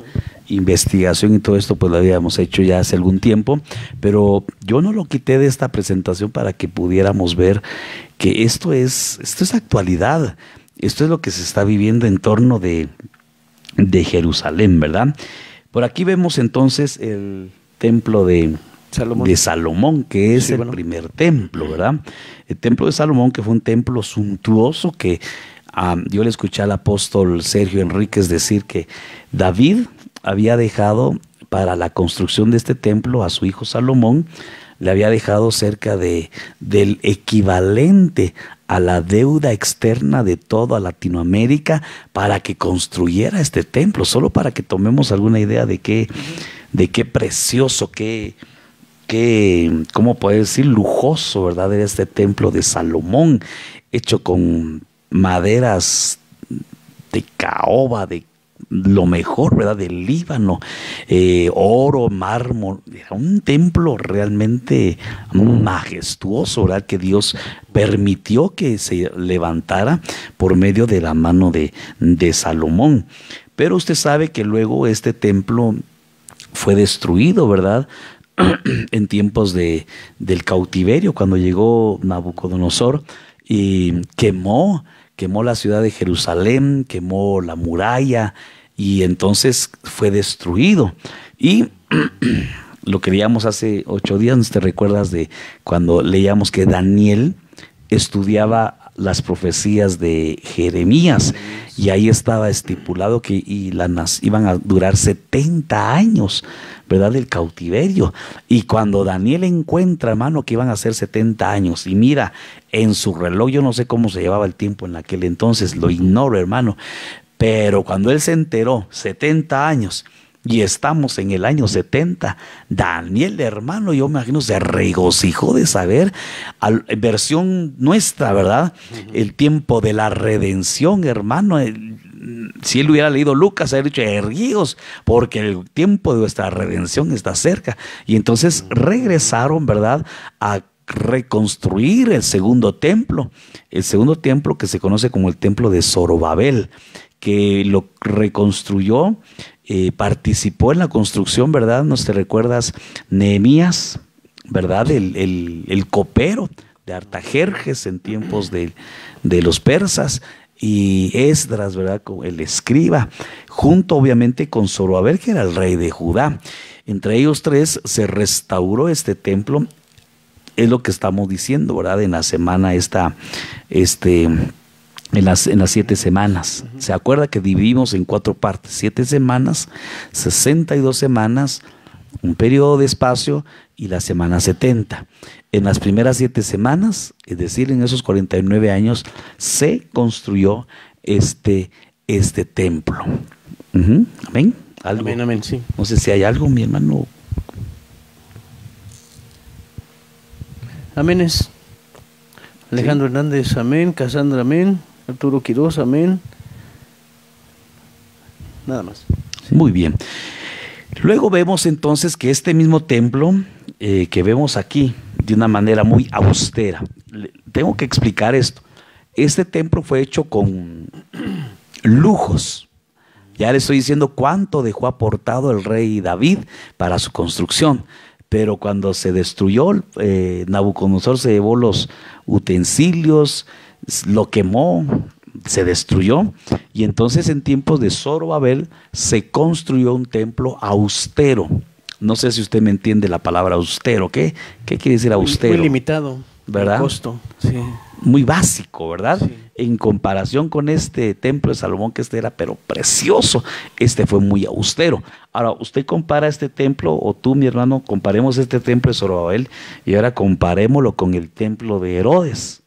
investigación y todo esto pues lo habíamos hecho ya hace algún tiempo, pero yo no lo quité de esta presentación para que pudiéramos ver que esto es actualidad. Esto es lo que se está viviendo en torno de Jerusalén, ¿verdad? Por aquí vemos entonces el templo de Salomón, que es el primer templo, ¿verdad? El templo de Salomón, que fue un templo suntuoso que yo le escuché al apóstol Sergio Enríquez decir que David había dejado para la construcción de este templo a su hijo Salomón, le había dejado cerca del equivalente a la deuda externa de toda Latinoamérica para que construyera este templo, solo para que tomemos alguna idea de qué precioso, ¿cómo puedo decir? Lujoso, ¿verdad? Era este templo de Salomón, hecho con maderas de caoba, de lo mejor, ¿verdad? Del Líbano, oro, mármol. Era un templo realmente majestuoso, ¿verdad? Que Dios permitió que se levantara por medio de la mano de Salomón. Pero usted sabe que luego este templo fue destruido, ¿verdad? En tiempos del cautiverio, cuando llegó Nabucodonosor y quemó la ciudad de Jerusalén, quemó la muralla y entonces fue destruido. Y lo que leíamos hace 8 días, ¿no te recuerdas de cuando leíamos que Daniel estudiaba las profecías de Jeremías? Y ahí estaba estipulado que iban a durar 70 años, ¿verdad?, del cautiverio. Y cuando Daniel encuentra, hermano, que iban a ser 70 años, y mira, en su reloj, yo no sé cómo se llevaba el tiempo en aquel entonces, lo ignoro, hermano, pero cuando él se enteró, 70 años, y estamos en el año 70, Daniel, hermano, yo me imagino, se regocijó de saber, versión nuestra, ¿verdad? El tiempo de la redención, hermano. Si él hubiera leído Lucas, habría dicho: erguíos, porque el tiempo de nuestra redención está cerca. Y entonces regresaron, ¿verdad?, a reconstruir el segundo templo que se conoce como el templo de Zorobabel, que lo reconstruyó, participó en la construcción, ¿verdad? ¿No te recuerdas? Nehemías, ¿verdad? El copero de Artajerjes en tiempos de los persas, y Esdras, ¿verdad?, el escriba, junto obviamente con Zorobabel, que era el rey de Judá. Entre ellos tres se restauró este templo. Es lo que estamos diciendo, ¿verdad? En la semana en las 7 semanas. ¿Se acuerda que dividimos en 4 partes? 7 semanas, 62 semanas, un periodo de espacio y la semana 70. En las primeras 7 semanas, es decir, en esos 49 años, se construyó este templo. Amén. ¿Algo? Amén, amén, sí. No sé si hay algo, mi hermano. Aménes. Alejandro Hernández, amén. Casandra, amén. Arturo Quiroz, amén. Nada más. Sí. Muy bien. Luego vemos entonces que este mismo templo que vemos aquí de una manera muy austera. Tengo que explicar esto. Este templo fue hecho con lujos. Ya le estoy diciendo cuánto dejó aportado el rey David para su construcción. Pero cuando se destruyó, Nabucodonosor se llevó los utensilios, lo quemó, se destruyó, y entonces en tiempos de Zorobabel se construyó un templo austero. No sé si usted me entiende la palabra austero. ¿Qué quiere decir austero? Muy limitado, ¿verdad? El costo, sí. Muy básico, ¿verdad? Sí. En comparación con este templo de Salomón, que este era pero precioso, este fue muy austero. Ahora, usted compara este templo, o tú, mi hermano, comparemos este templo de Zorobabel, y ahora comparémoslo con el templo de Herodes.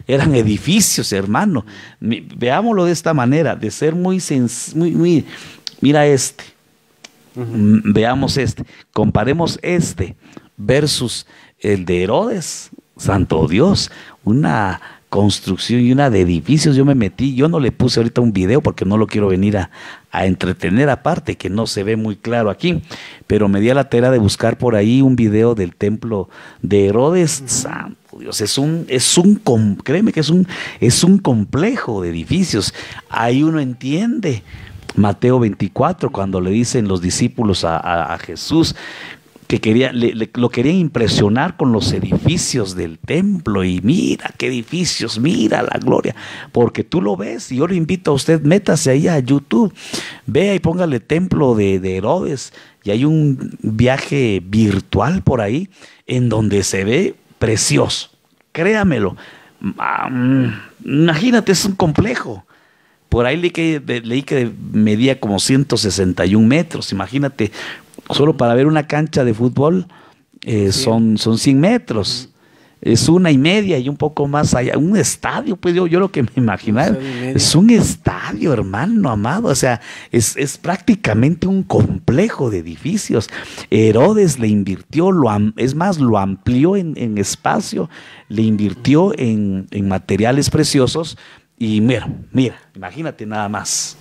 Eran edificios, hermano. Veámoslo de esta manera, de ser muy mira este. Veamos este, comparemos este versus el de Herodes. Santo Dios, una construcción y una de edificios. Yo me metí, yo no le puse ahorita un video porque no lo quiero venir a entretener, aparte que no se ve muy claro aquí, pero me di a la tarea de buscar por ahí un video del templo de Herodes. Santo Dios, créeme que es un complejo de edificios. Ahí uno entiende Mateo 24, cuando le dicen los discípulos a Jesús que lo querían impresionar con los edificios del templo, y mira qué edificios, mira la gloria, porque tú lo ves, y yo le invito a usted, métase ahí a YouTube, vea y póngale templo de Herodes, y hay un viaje virtual por ahí, en donde se ve precioso, créamelo. Imagínate, es un complejo. Por ahí leí que medía como 161 metros, imagínate. Solo para ver una cancha de fútbol son 100 metros. Es 1.5 y un poco más allá. Un estadio, pues yo lo que me imaginaba. Es un estadio, hermano amado. O sea, es prácticamente un complejo de edificios. Herodes le invirtió, lo amplió en espacio, le invirtió en materiales preciosos. Y mira, imagínate nada más.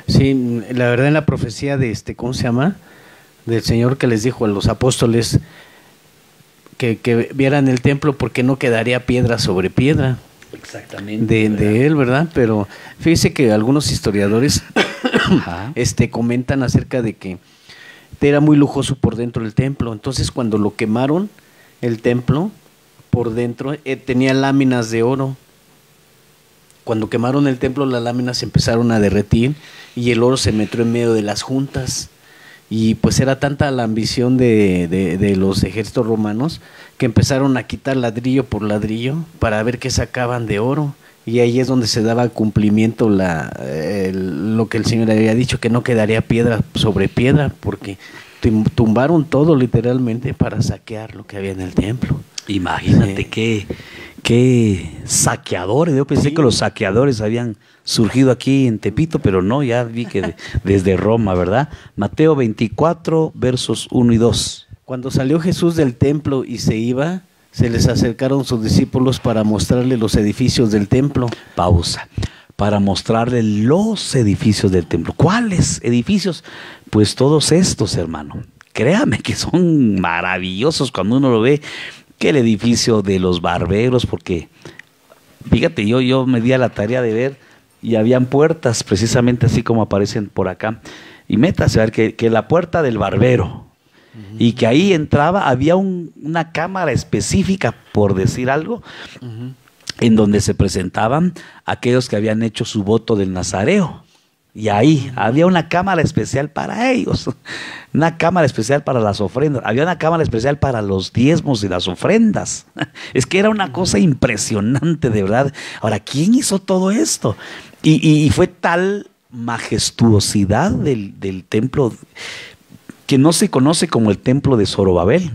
Sí, la verdad, en la profecía de ¿cómo se llama? Del Señor, que les dijo a los apóstoles que vieran el templo, porque no quedaría piedra sobre piedra. Exactamente. De él, ¿verdad? Pero fíjese que algunos historiadores comentan acerca de que era muy lujoso por dentro del templo. Entonces, cuando lo quemaron, el templo por dentro tenía láminas de oro. Cuando quemaron el templo, las láminas se empezaron a derretir y el oro se metió en medio de las juntas. Y pues era tanta la ambición de los ejércitos romanos que empezaron a quitar ladrillo por ladrillo para ver qué sacaban de oro. Y ahí es donde se daba cumplimiento lo que el Señor había dicho, que no quedaría piedra sobre piedra, porque tumbaron todo literalmente para saquear lo que había en el templo. Imagínate qué saqueadores. Yo pensé que los saqueadores habían surgido aquí en Tepito, pero no, ya vi que desde Roma, ¿verdad? Mateo 24, versos 1 y 2. Cuando salió Jesús del templo y se iba, se les acercaron sus discípulos para mostrarle los edificios del templo. Pausa. Para mostrarle los edificios del templo. ¿Cuáles edificios? Pues todos estos, hermano. Créame que son maravillosos cuando uno lo ve. Que el edificio de los barberos, porque fíjate, yo me di a la tarea de ver, y habían puertas precisamente así como aparecen por acá, y métase a ver que la puerta del barbero, y que ahí entraba, había una cámara específica, por decir algo, en donde se presentaban aquellos que habían hecho su voto del Nazareo. Y ahí había una cámara especial para ellos, una cámara especial para las ofrendas, había una cámara especial para los diezmos y las ofrendas. Es que era una cosa impresionante, de verdad. Ahora, ¿quién hizo todo esto? Y fue tal majestuosidad del templo que no se conoce como el templo de Zorobabel,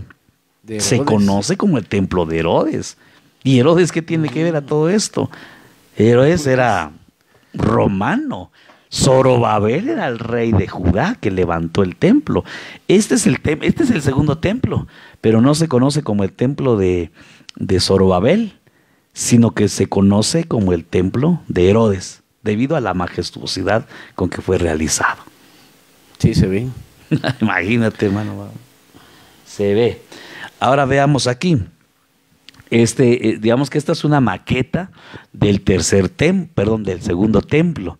se conoce como el templo de Herodes. ¿Y Herodes qué tiene que ver a todo esto? Herodes era romano. Zorobabel era el rey de Judá que levantó el templo. Este es el segundo templo, pero no se conoce como el templo de Zorobabel, sino que se conoce como el templo de Herodes, debido a la majestuosidad con que fue realizado. Sí, se ve. Imagínate, hermano. Se ve. Ahora veamos aquí. Digamos que esta es una maqueta del del segundo templo.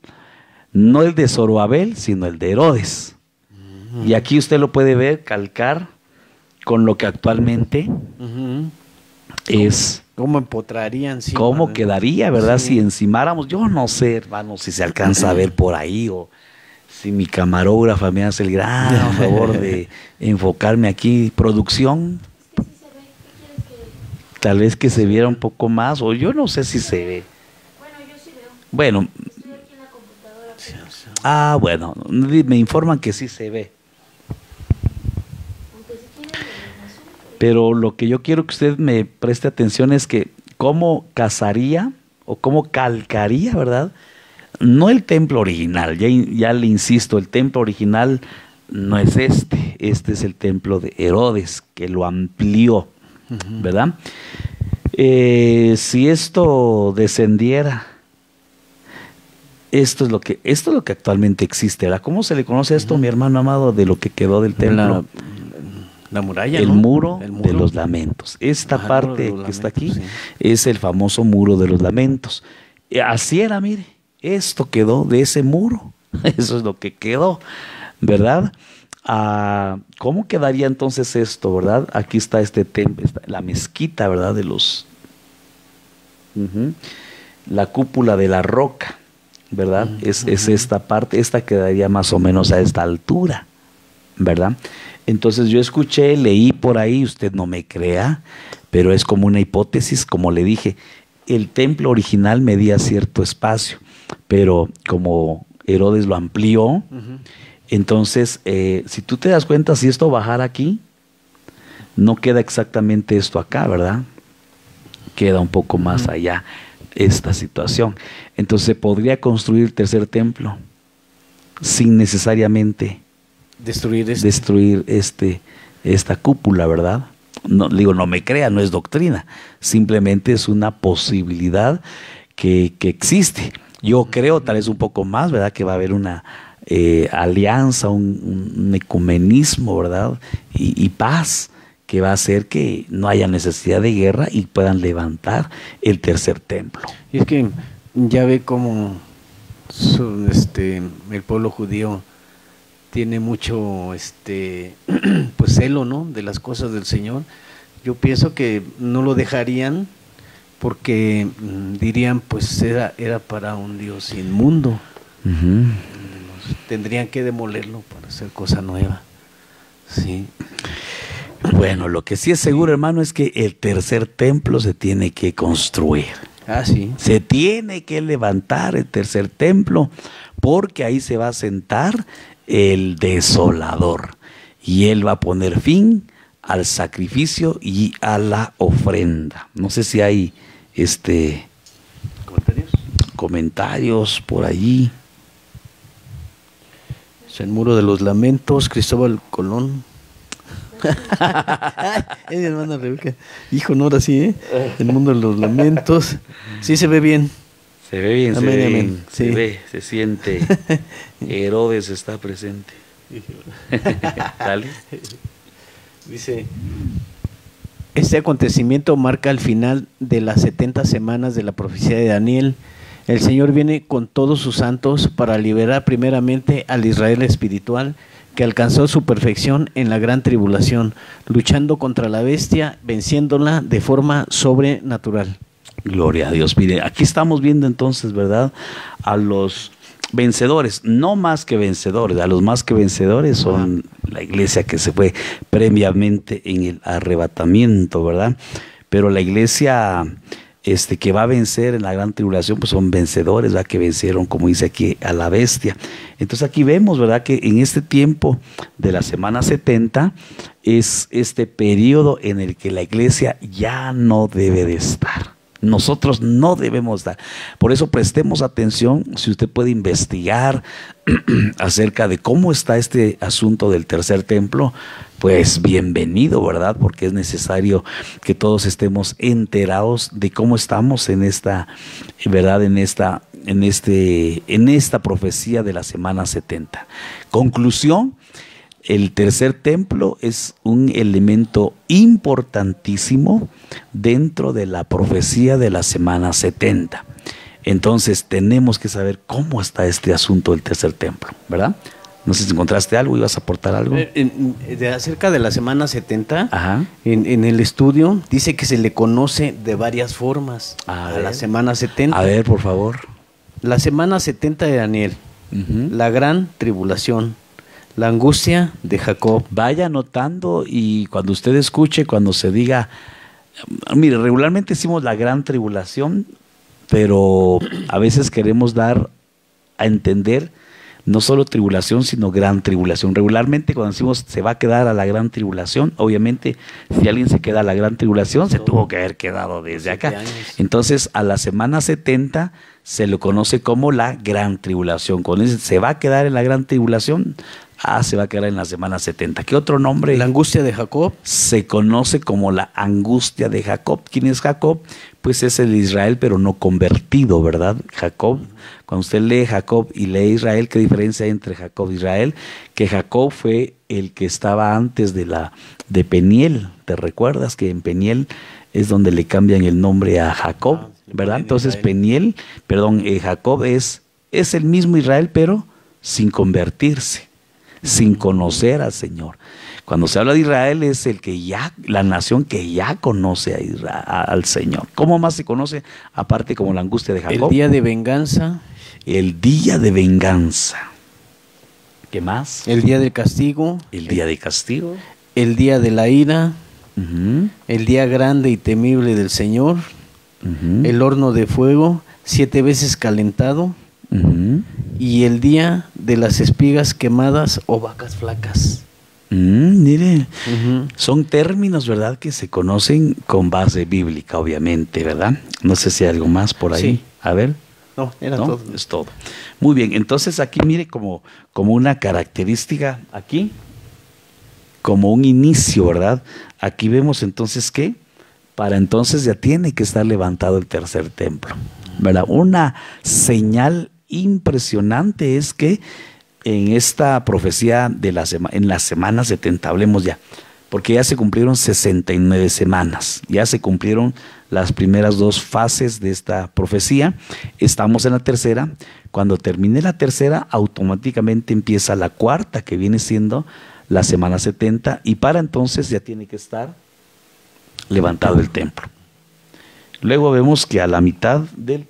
No el de Zorobabel, sino el de Herodes. Y aquí usted lo puede ver, calcar con lo que actualmente es ¿Cómo empotrarían? Sí, ¿Cómo madre. quedaría, verdad? Sí. Si encimáramos, yo no sé, hermano, si se alcanza a ver por ahí o si mi camarógrafa me hace el gran favor de enfocarme aquí, producción, tal vez que se viera un poco más, o yo no sé si se ve. Bueno, yo sí veo. Bueno, Estoy aquí en la computadora. bueno, me informan que sí se ve. Aunque si quieren el azul. Pero lo que yo quiero que usted me preste atención es que cómo casaría o cómo calcaría, ¿verdad? No el templo original, ya le insisto, el templo original no es este es el templo de Herodes, que lo amplió, ¿verdad? Si esto descendiera, esto es lo que actualmente existe, ¿verdad? ¿Cómo se le conoce a esto, mi hermano amado, de lo que quedó del templo? La muralla, El ¿no? muro El muro de los lamentos. Esta Ajá, el muro parte de los que está aquí lamentos, es el famoso muro de los lamentos. Así era, mire, esto quedó de ese muro. Eso es lo que quedó, ¿verdad? ¿Cómo quedaría entonces esto, verdad? Aquí está este templo, la mezquita, ¿verdad? De los... La cúpula de la roca, ¿verdad? Es esta parte, esta quedaría más o menos a esta altura, ¿verdad? Entonces yo escuché, leí por ahí, usted no me crea, pero es como una hipótesis, como le dije, el templo original medía cierto espacio, pero como Herodes lo amplió, entonces si tú te das cuenta, si esto bajara aquí, no queda exactamente esto acá, ¿verdad? Queda un poco más allá esta situación. Entonces se podría construir el tercer templo sin necesariamente destruir esta cúpula, ¿verdad? No, digo, no me crea, no es doctrina, simplemente es una posibilidad que existe. Yo creo, tal vez un poco más, ¿verdad? Que va a haber una alianza, un ecumenismo, ¿verdad? Y paz, que va a hacer que no haya necesidad de guerra y puedan levantar el tercer templo. Y es que ya ve cómo el pueblo judío tiene mucho pues celo, ¿no? De las cosas del Señor. Yo pienso que no lo dejarían porque dirían, pues era para un Dios inmundo. Tendrían que demolerlo para hacer cosa nueva. Sí. Bueno, lo que sí es seguro, hermano, es que el tercer templo se tiene que construir. Sí. Se tiene que levantar el tercer templo, porque ahí se va a sentar el desolador y él va a poner fin al sacrificio y a la ofrenda. No sé si hay comentarios por allí. Es el muro de los lamentos, Cristóbal Colón. Es mi hermana Rebeca. Hijo, no, ahora sí, ¿eh? El mundo de los lamentos. Sí, se ve bien. Se ve bien, amén, se ve amén. bien, Sí. se ve, se siente. Herodes está presente. Dale. Dice: este acontecimiento marca el final de las 70 semanas de la profecía de Daniel. El Señor viene con todos sus santos para liberar primeramente al Israel espiritual, que alcanzó su perfección en la gran tribulación, luchando contra la bestia, venciéndola de forma sobrenatural. Gloria a Dios. Mire, aquí estamos viendo entonces, ¿verdad?, a los vencedores, no más que vencedores. A los más que vencedores son la iglesia que se fue previamente en el arrebatamiento, ¿verdad? Pero la iglesia que va a vencer en la gran tribulación, pues son vencedores, ¿verdad?, que vencieron, como dice aquí, a la bestia. Entonces aquí vemos, ¿verdad?, que en este tiempo de la semana 70 es este periodo en el que la iglesia ya no debe de estar. Nosotros no debemos dar. Por eso prestemos atención. Si usted puede investigar acerca de cómo está este asunto del tercer templo, pues bienvenido, ¿verdad? Porque es necesario que todos estemos enterados de cómo estamos en esta, ¿verdad?, en esta profecía de la semana 70. Conclusión: el tercer templo es un elemento importantísimo dentro de la profecía de la semana 70. Entonces tenemos que saber cómo está este asunto del tercer templo, ¿verdad? No sé si encontraste algo, ibas a aportar algo. Acerca de la semana 70, Ajá. en el estudio dice que se le conoce de varias formas A a ver. la semana 70. A ver, por favor. La semana 70 de Daniel, Ujú. la gran tribulación, la angustia de Jacob. Vaya anotando y cuando usted escuche, cuando se diga, mire, regularmente decimos la gran tribulación, pero a veces queremos dar a entender no solo tribulación, sino gran tribulación. Regularmente cuando decimos se va a quedar a la gran tribulación, obviamente si alguien se queda a la gran tribulación, se tuvo que haber quedado desde 7 acá. años. Entonces a la semana 70 se lo conoce como la gran tribulación. Cuando dice se va a quedar en la gran tribulación, se va a quedar en la semana 70. ¿Qué otro nombre? La angustia de Jacob. Se conoce como la angustia de Jacob. ¿Quién es Jacob? Pues es el Israel, pero no convertido, ¿verdad? Jacob, cuando usted lee Jacob y lee Israel, ¿qué diferencia hay entre Jacob e Israel? Que Jacob fue el que estaba antes de Peniel. ¿Te recuerdas que en Peniel es donde le cambian el nombre a Jacob, ¿verdad? Entonces Jacob es el mismo Israel, pero sin convertirse, sin conocer al Señor. Cuando se habla de Israel es la nación que ya conoce a Israel, al Señor. ¿Cómo más se conoce? Aparte como la angustia de Jacob. El día de venganza. El día de venganza. ¿Qué más? El día del castigo. El día de castigo. El día de la ira. Uh-huh. El día grande y temible del Señor. Uh-huh. El horno de fuego, 7 veces calentado. Uh-huh. Y el día de las espigas quemadas o vacas flacas. Mire, Uh-huh. son términos, ¿verdad?, que se conocen con base bíblica, obviamente, ¿verdad? No sé si hay algo más por ahí. Sí. A ver. No, era ¿No? todo. Es todo. Muy bien, entonces aquí mire como una característica, aquí, como un inicio, ¿verdad? Aquí vemos entonces que para entonces ya tiene que estar levantado el tercer templo, ¿verdad? Una señal impresionante es que en esta profecía en la semana 70, hablemos ya, porque ya se cumplieron 69 semanas, ya se cumplieron las primeras 2 fases de esta profecía, estamos en la tercera. Cuando termine la tercera, automáticamente empieza la cuarta, que viene siendo la semana 70, y para entonces ya tiene que estar levantado el templo. Luego vemos que a la mitad de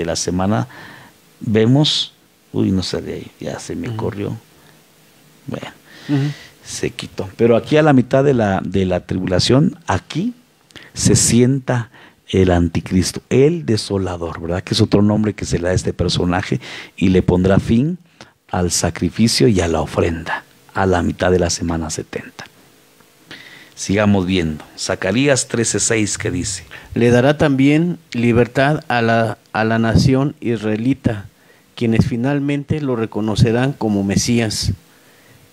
la semana vemos, no sé de ahí, ya se me corrió, bueno, se quitó, pero aquí a la mitad de la tribulación, aquí se sienta el anticristo, el desolador, ¿verdad? Que es otro nombre que se le da a este personaje, y le pondrá fin al sacrificio y a la ofrenda a la mitad de la semana 70. Sigamos viendo. Zacarías 13:6, ¿qué dice? Le dará también libertad a la nación israelita, quienes finalmente lo reconocerán como Mesías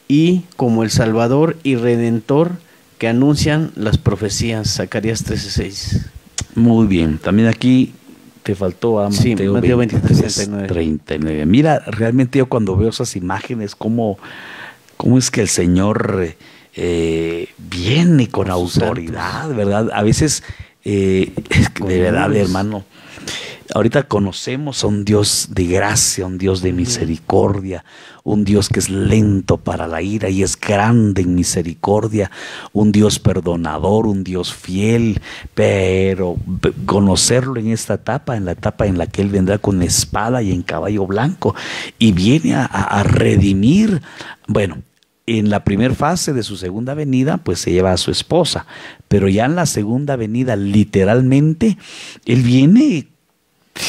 y como el Salvador y Redentor que anuncian las profecías. Zacarías 13:6. Muy bien. También aquí te faltó a Mateo, Mateo 23:39. 39. Mira, realmente yo cuando veo esas imágenes, cómo es que el Señor viene con autoridad, ¿verdad? A veces, de verdad, hermano, ahorita conocemos a un Dios de gracia, un Dios de misericordia, un Dios que es lento para la ira y es grande en misericordia, un Dios perdonador, un Dios fiel, pero conocerlo en esta etapa, en la etapa en la que Él vendrá con espada y en caballo blanco y viene a redimir, bueno, en la primera fase de su segunda venida, pues se lleva a su esposa, pero ya en la segunda venida, literalmente, Él viene,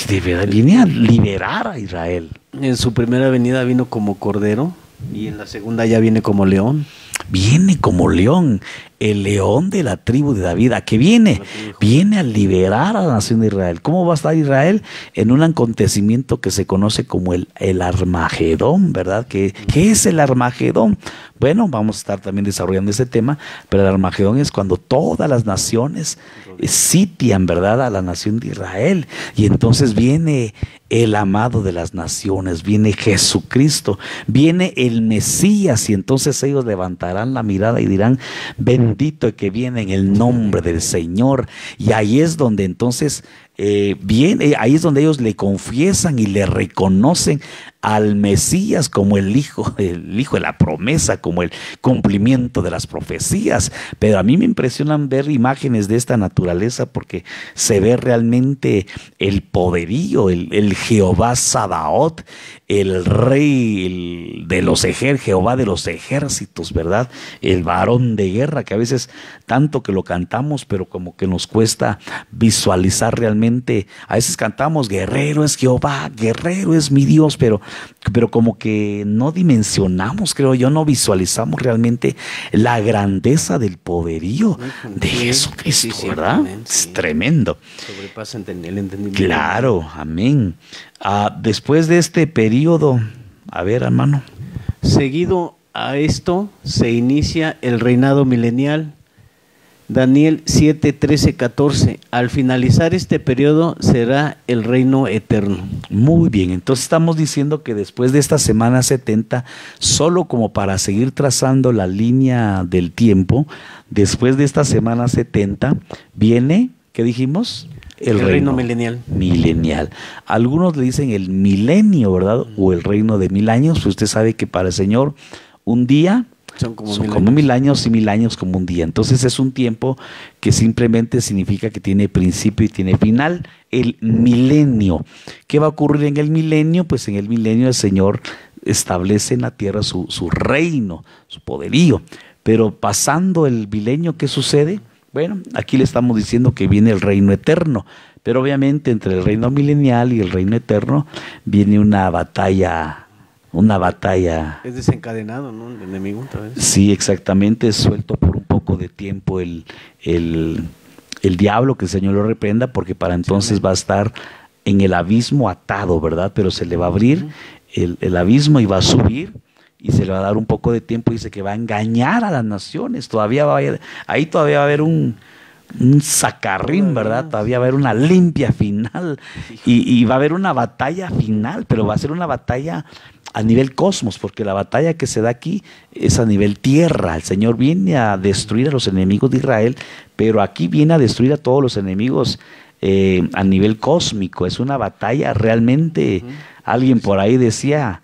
de verdad, viene a liberar a Israel. En su primera venida vino como cordero y en la segunda ya viene como león. Viene como león, el león de la tribu de David. ¿A qué viene? Viene a liberar a la nación de Israel. ¿Cómo va a estar Israel? En un acontecimiento que se conoce como el Armagedón, ¿verdad? ¿Qué es el Armagedón? Bueno, vamos a estar también desarrollando ese tema, pero el Armagedón es cuando todas las naciones sitian, ¿verdad?, a la nación de Israel. Y entonces viene el amado de las naciones, viene Jesucristo, viene el Mesías, y entonces ellos levantarán la mirada y dirán: bendito el que viene en el nombre del Señor. Y ahí es donde entonces ahí es donde ellos le confiesan y le reconocen al Mesías como el hijo de la promesa, como el cumplimiento de las profecías. Pero a mí me impresionan ver imágenes de esta naturaleza porque se ve realmente el poderío, el Jehová Sabaoth, el rey de los ejércitos, Jehová de los ejércitos, ¿verdad? El varón de guerra, que a veces tanto que lo cantamos, pero como que nos cuesta visualizar realmente. A veces cantamos, guerrero es Jehová, guerrero es mi Dios, pero como que no dimensionamos, creo yo, no visualizamos realmente la grandeza del poderío de Jesucristo, sí, ¿verdad? sí. Es tremendo. Sobrepasa el entendimiento. Claro, amén. Después de este periodo, a ver, hermano. Seguido a esto se inicia el reinado milenial. Daniel 7, 13, 14. Al finalizar este periodo será el reino eterno. Muy bien, entonces estamos diciendo que después de esta semana 70, solo como para seguir trazando la línea del tiempo, después de esta semana 70 viene, ¿qué dijimos? El reino milenial. Milenial. Algunos le dicen el milenio, ¿verdad? O el reino de 1000 años. Pues usted sabe que para el Señor un día son como 1000 años y 1000 años como un día. Entonces es un tiempo que simplemente significa que tiene principio y tiene final. El milenio. ¿Qué va a ocurrir en el milenio? Pues en el milenio el Señor establece en la tierra su reino, su poderío. Pero pasando el milenio, ¿qué sucede? Bueno, aquí le estamos diciendo que viene el reino eterno, pero obviamente entre el reino milenial y el reino eterno viene una batalla. Es desencadenado, ¿no? El enemigo otra vez. Sí, exactamente, es suelto por un poco de tiempo el diablo, que el Señor lo reprenda, porque para entonces va a estar en el abismo atado, ¿verdad? Pero se le va a abrir el abismo y va a subir. Y se le va a dar un poco de tiempo, dice que va a engañar a las naciones. Todavía va a haber un sacarrín, ¿verdad? Todavía va a haber una limpia final. Y va a haber una batalla final, pero va a ser una batalla a nivel cosmos, porque la batalla que se da aquí es a nivel tierra. El Señor viene a destruir a los enemigos de Israel, pero aquí viene a destruir a todos los enemigos a nivel cósmico. Es una batalla realmente, alguien por ahí decía,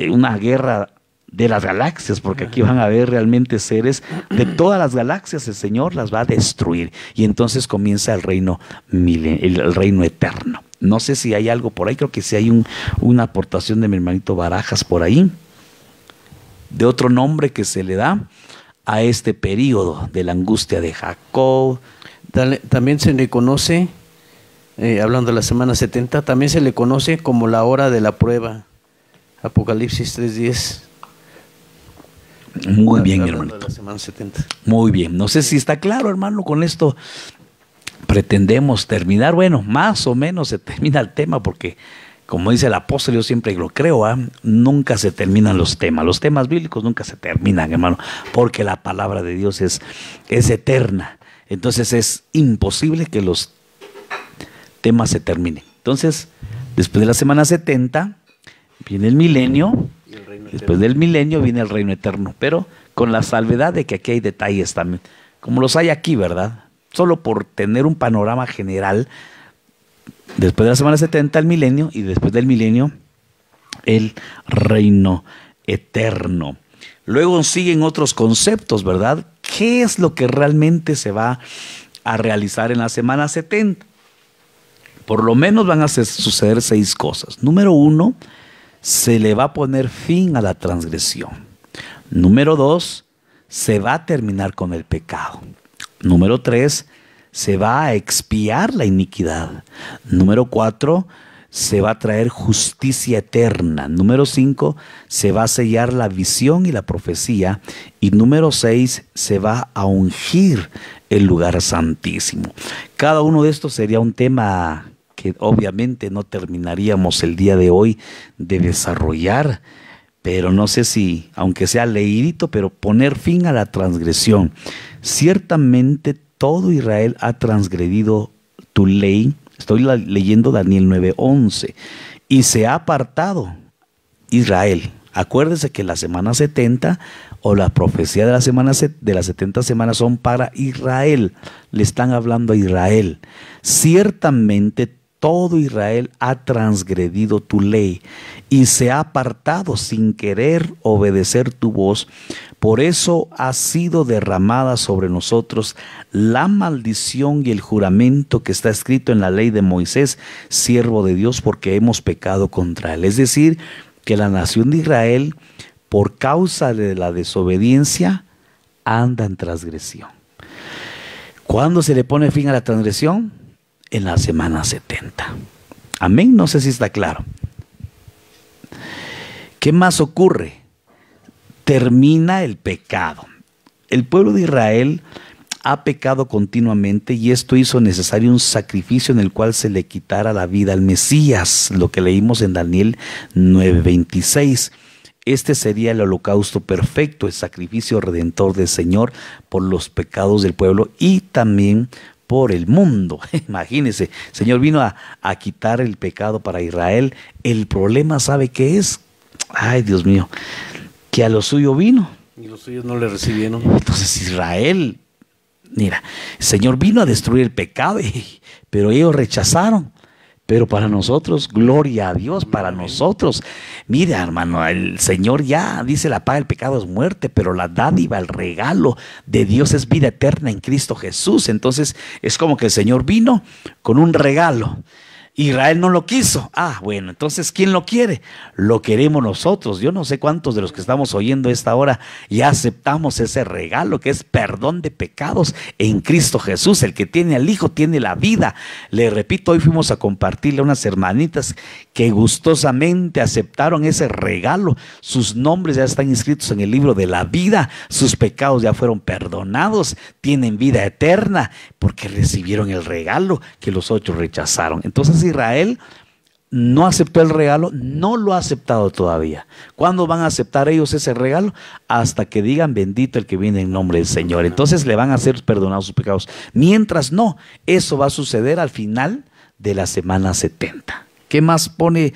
una guerra de las galaxias, porque aquí van a haber realmente seres de todas las galaxias. El Señor las va a destruir y entonces comienza el reino eterno. No sé si hay algo por ahí, creo que sí hay una aportación de mi hermanito Barajas por ahí, de otro nombre que se le da a este periodo de la angustia de Jacob. También se le conoce, hablando de la semana 70, también se le conoce como la hora de la prueba. Apocalipsis 3:10. Muy bien, hermanito. De la semana 70. Muy bien. No sé si está claro, hermano, con esto pretendemos terminar. Bueno, más o menos se termina el tema porque, como dice el apóstol, yo siempre lo creo, nunca se terminan los temas. Los temas bíblicos nunca se terminan, hermano, porque la palabra de Dios es eterna. Entonces es imposible que los temas se terminen. Entonces, después de la semana 70, viene el milenio. Después del milenio viene el reino eterno, pero con la salvedad de que aquí hay detalles también, como los hay aquí, ¿verdad? Solo por tener un panorama general, después de la semana 70 el milenio y después del milenio el reino eterno. Luego siguen otros conceptos, ¿verdad? ¿Qué es lo que realmente se va a realizar en la semana 70? Por lo menos van a suceder 6 cosas. Número 1, se le va a poner fin a la transgresión. Número 2, se va a terminar con el pecado. Número 3, se va a expiar la iniquidad. Número 4, se va a traer justicia eterna. Número 5, se va a sellar la visión y la profecía. Y número 6, se va a ungir el lugar santísimo. Cada uno de estos sería un tema que obviamente no terminaríamos el día de hoy de desarrollar, pero no sé si, aunque sea leídito, pero poner fin a la transgresión. Ciertamente todo Israel ha transgredido tu ley. Estoy leyendo Daniel 9:11. Y se ha apartado Israel. Acuérdese que la semana 70 o la profecía de las 70 semanas son para Israel. Le están hablando a Israel. Ciertamente todo Israel ha transgredido tu ley y se ha apartado sin querer obedecer tu voz. Por eso ha sido derramada sobre nosotros la maldición y el juramento que está escrito en la ley de Moisés, siervo de Dios, porque hemos pecado contra él. Es decir, que la nación de Israel, por causa de la desobediencia, anda en transgresión. ¿Cuándo se le pone fin a la transgresión? En la semana 70. Amén, no sé si está claro. ¿Qué más ocurre? Termina el pecado. El pueblo de Israel ha pecado continuamente y esto hizo necesario un sacrificio en el cual se le quitara la vida al Mesías, lo que leímos en Daniel 9:26. Este sería el holocausto perfecto, el sacrificio redentor del Señor por los pecados del pueblo y también por el mundo. Imagínense, el Señor vino a quitar el pecado para Israel. El problema, ¿sabe qué es? Ay, Dios mío, que a lo suyo vino. Y los suyos no le recibieron. Entonces Israel, mira, el Señor vino a destruir el pecado, pero ellos rechazaron. Pero para nosotros, gloria a Dios, para nosotros. Mira, hermano, el Señor ya dice: la paga del pecado es muerte, pero la dádiva, el regalo de Dios es vida eterna en Cristo Jesús. Entonces es como que el Señor vino con un regalo. Israel no lo quiso. Ah, bueno, entonces ¿quién lo quiere? Lo queremos nosotros. Yo no sé cuántos de los que estamos oyendo esta hora ya aceptamos ese regalo que es perdón de pecados en Cristo Jesús. El que tiene al Hijo tiene la vida. Le repito, hoy fuimos a compartirle a unas hermanitas que gustosamente aceptaron ese regalo. Sus nombres ya están inscritos en el libro de la vida. Sus pecados ya fueron perdonados. Tienen vida eterna porque recibieron el regalo que los otros rechazaron. Entonces Israel no aceptó el regalo, no lo ha aceptado todavía. ¿Cuándo van a aceptar ellos ese regalo? Hasta que digan: bendito el que viene en nombre del Señor. Entonces le van a ser perdonados sus pecados. Mientras no, eso va a suceder al final de la semana 70. ¿Qué más pone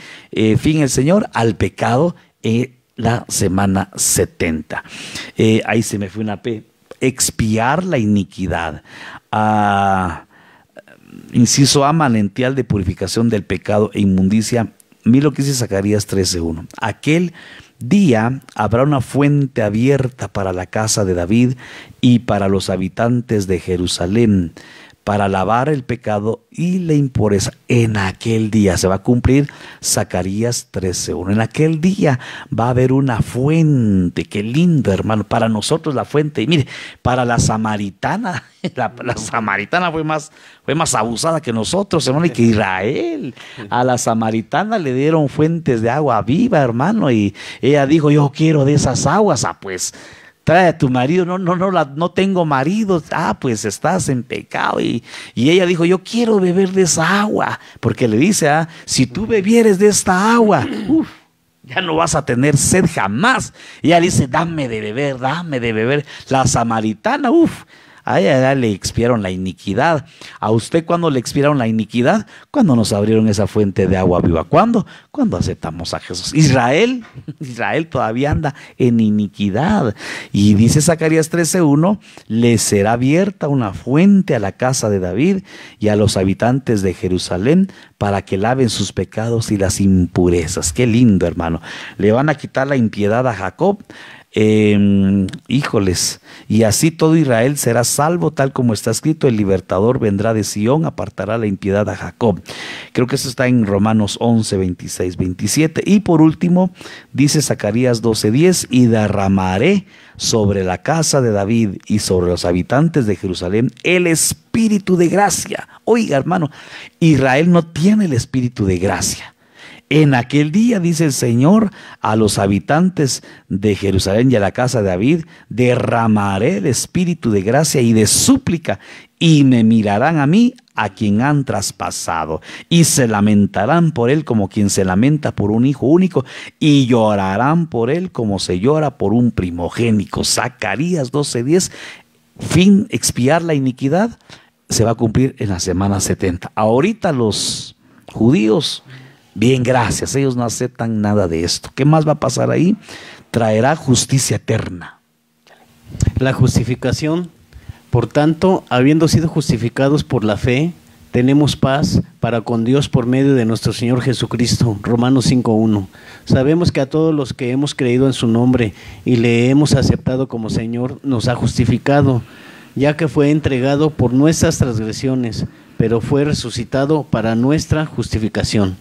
fin el Señor? Al pecado en la semana 70. Ahí se me fue una P. Expiar la iniquidad. Inciso A, manantial de purificación del pecado e inmundicia. Mira lo que dice Zacarías 13:1. Aquel día habrá una fuente abierta para la casa de David y para los habitantes de Jerusalén, para lavar el pecado y la impureza. En aquel día se va a cumplir Zacarías 13:1. En aquel día va a haber una fuente. Qué lindo, hermano. Para nosotros la fuente. Y mire, para la samaritana, la samaritana fue más abusada que nosotros, hermano, y que Israel. A la samaritana le dieron fuentes de agua viva, hermano, y ella dijo: yo quiero de esas aguas. Ah, pues trae a tu marido. No tengo marido. Ah, pues estás en pecado. Y ella dijo: yo quiero beber de esa agua, porque le dice: si tú bebieres de esta agua, ya no vas a tener sed jamás. Y ella dice: dame de beber. La samaritana, a ella le expiaron la iniquidad. ¿A usted cuándo le expiaron la iniquidad? Cuando nos abrieron esa fuente de agua viva. ¿Cuándo? Cuando aceptamos a Jesús. Israel todavía anda en iniquidad. Y dice Zacarías 13:1: le será abierta una fuente a la casa de David y a los habitantes de Jerusalén para que laven sus pecados y las impurezas. Qué lindo, hermano. Le van a quitar la impiedad a Jacob. Híjoles, y así todo Israel será salvo, tal como está escrito: el libertador vendrá de Sión, apartará la impiedad a Jacob. Creo que eso está en Romanos 11, 26, 27. Y por último dice Zacarías 12:10: y derramaré sobre la casa de David y sobre los habitantes de Jerusalén el espíritu de gracia. Oiga, hermano, Israel no tiene el espíritu de gracia. En aquel día, dice el Señor, a los habitantes de Jerusalén y a la casa de David, derramaré el espíritu de gracia y de súplica, y me mirarán a mí, a quien han traspasado, y se lamentarán por él como quien se lamenta por un hijo único, y llorarán por él como se llora por un primogénito. Zacarías 12:10. Fin, expiar la iniquidad se va a cumplir en la semana 70. Ahorita los judíos, bien, gracias, ellos no aceptan nada de esto. ¿Qué más va a pasar ahí? Traerá justicia eterna. La justificación, por tanto, habiendo sido justificados por la fe, tenemos paz para con Dios por medio de nuestro Señor Jesucristo. Romanos 5:1. Sabemos que a todos los que hemos creído en su nombre y le hemos aceptado como Señor, nos ha justificado, ya que fue entregado por nuestras transgresiones, pero fue resucitado para nuestra justificación.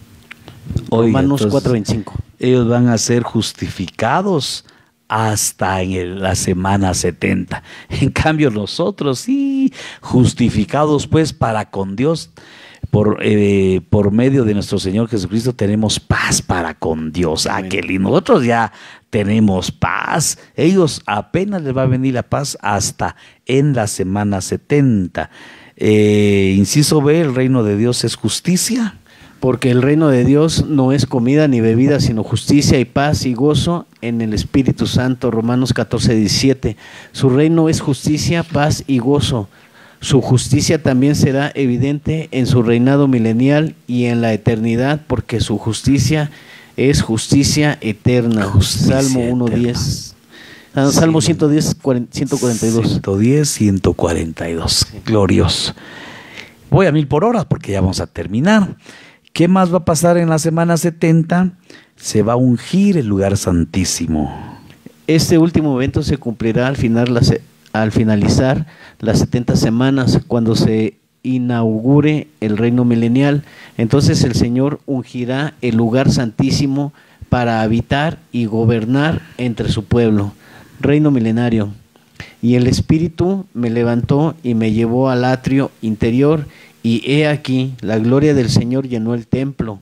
Oiga, Romanos entonces, 4:25. ellos van a ser justificados hasta la semana 70. En cambio nosotros sí, justificados pues para con Dios, por medio de nuestro Señor Jesucristo tenemos paz para con Dios. Ah, qué lindo. Nosotros ya tenemos paz. Ellos apenas les va a venir la paz hasta en la semana 70. Inciso B, el reino de Dios es justicia. Porque el reino de Dios no es comida ni bebida, sino justicia y paz y gozo en el Espíritu Santo. Romanos 14:17. Su reino es justicia, paz y gozo. Su justicia también será evidente en su reinado milenial y en la eternidad, porque su justicia es justicia eterna. Justicia Salmo 1:10. Salmo 110, 142. 110, 142. Glorioso. Voy a 1000 por hora porque ya vamos a terminar. ¿Qué más va a pasar en la semana 70? Se va a ungir el lugar santísimo. Este último evento se cumplirá al finalizar las 70 semanas, cuando se inaugure el reino milenial. Entonces el Señor ungirá el lugar santísimo para habitar y gobernar entre su pueblo. Reino milenario. Y el Espíritu me levantó y me llevó al atrio interior, y he aquí, la gloria del Señor llenó el templo.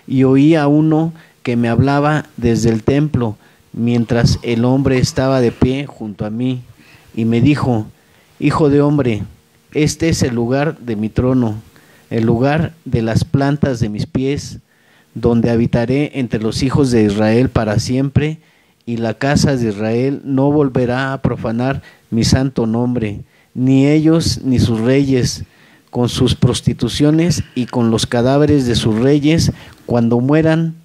Y oí a uno que me hablaba desde el templo, mientras el hombre estaba de pie junto a mí, y me dijo: Hijo de hombre, este es el lugar de mi trono, el lugar de las plantas de mis pies, donde habitaré entre los hijos de Israel para siempre, y la casa de Israel no volverá a profanar mi santo nombre, ni ellos ni sus reyes, con sus prostituciones y con los cadáveres de sus reyes, cuando mueran.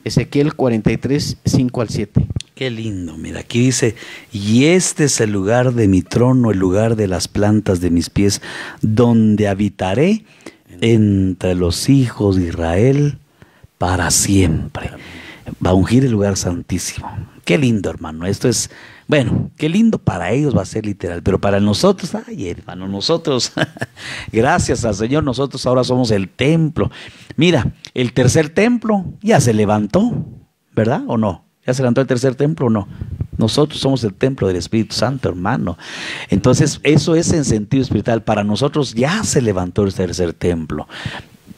Ezequiel 43, 5-7. Qué lindo, mira, aquí dice: y este es el lugar de mi trono, el lugar de las plantas de mis pies, donde habitaré entre los hijos de Israel para siempre. Va a ungir el lugar santísimo. Qué lindo, hermano. Esto es, bueno, qué lindo para ellos va a ser literal, pero para nosotros, ay, hermano, nosotros, gracias al Señor, nosotros ahora somos el templo. Mira, el tercer templo ya se levantó, ¿verdad o no? ¿Ya se levantó el tercer templo o no? Nosotros somos el templo del Espíritu Santo, hermano. Entonces, eso es en sentido espiritual. Para nosotros ya se levantó el tercer templo.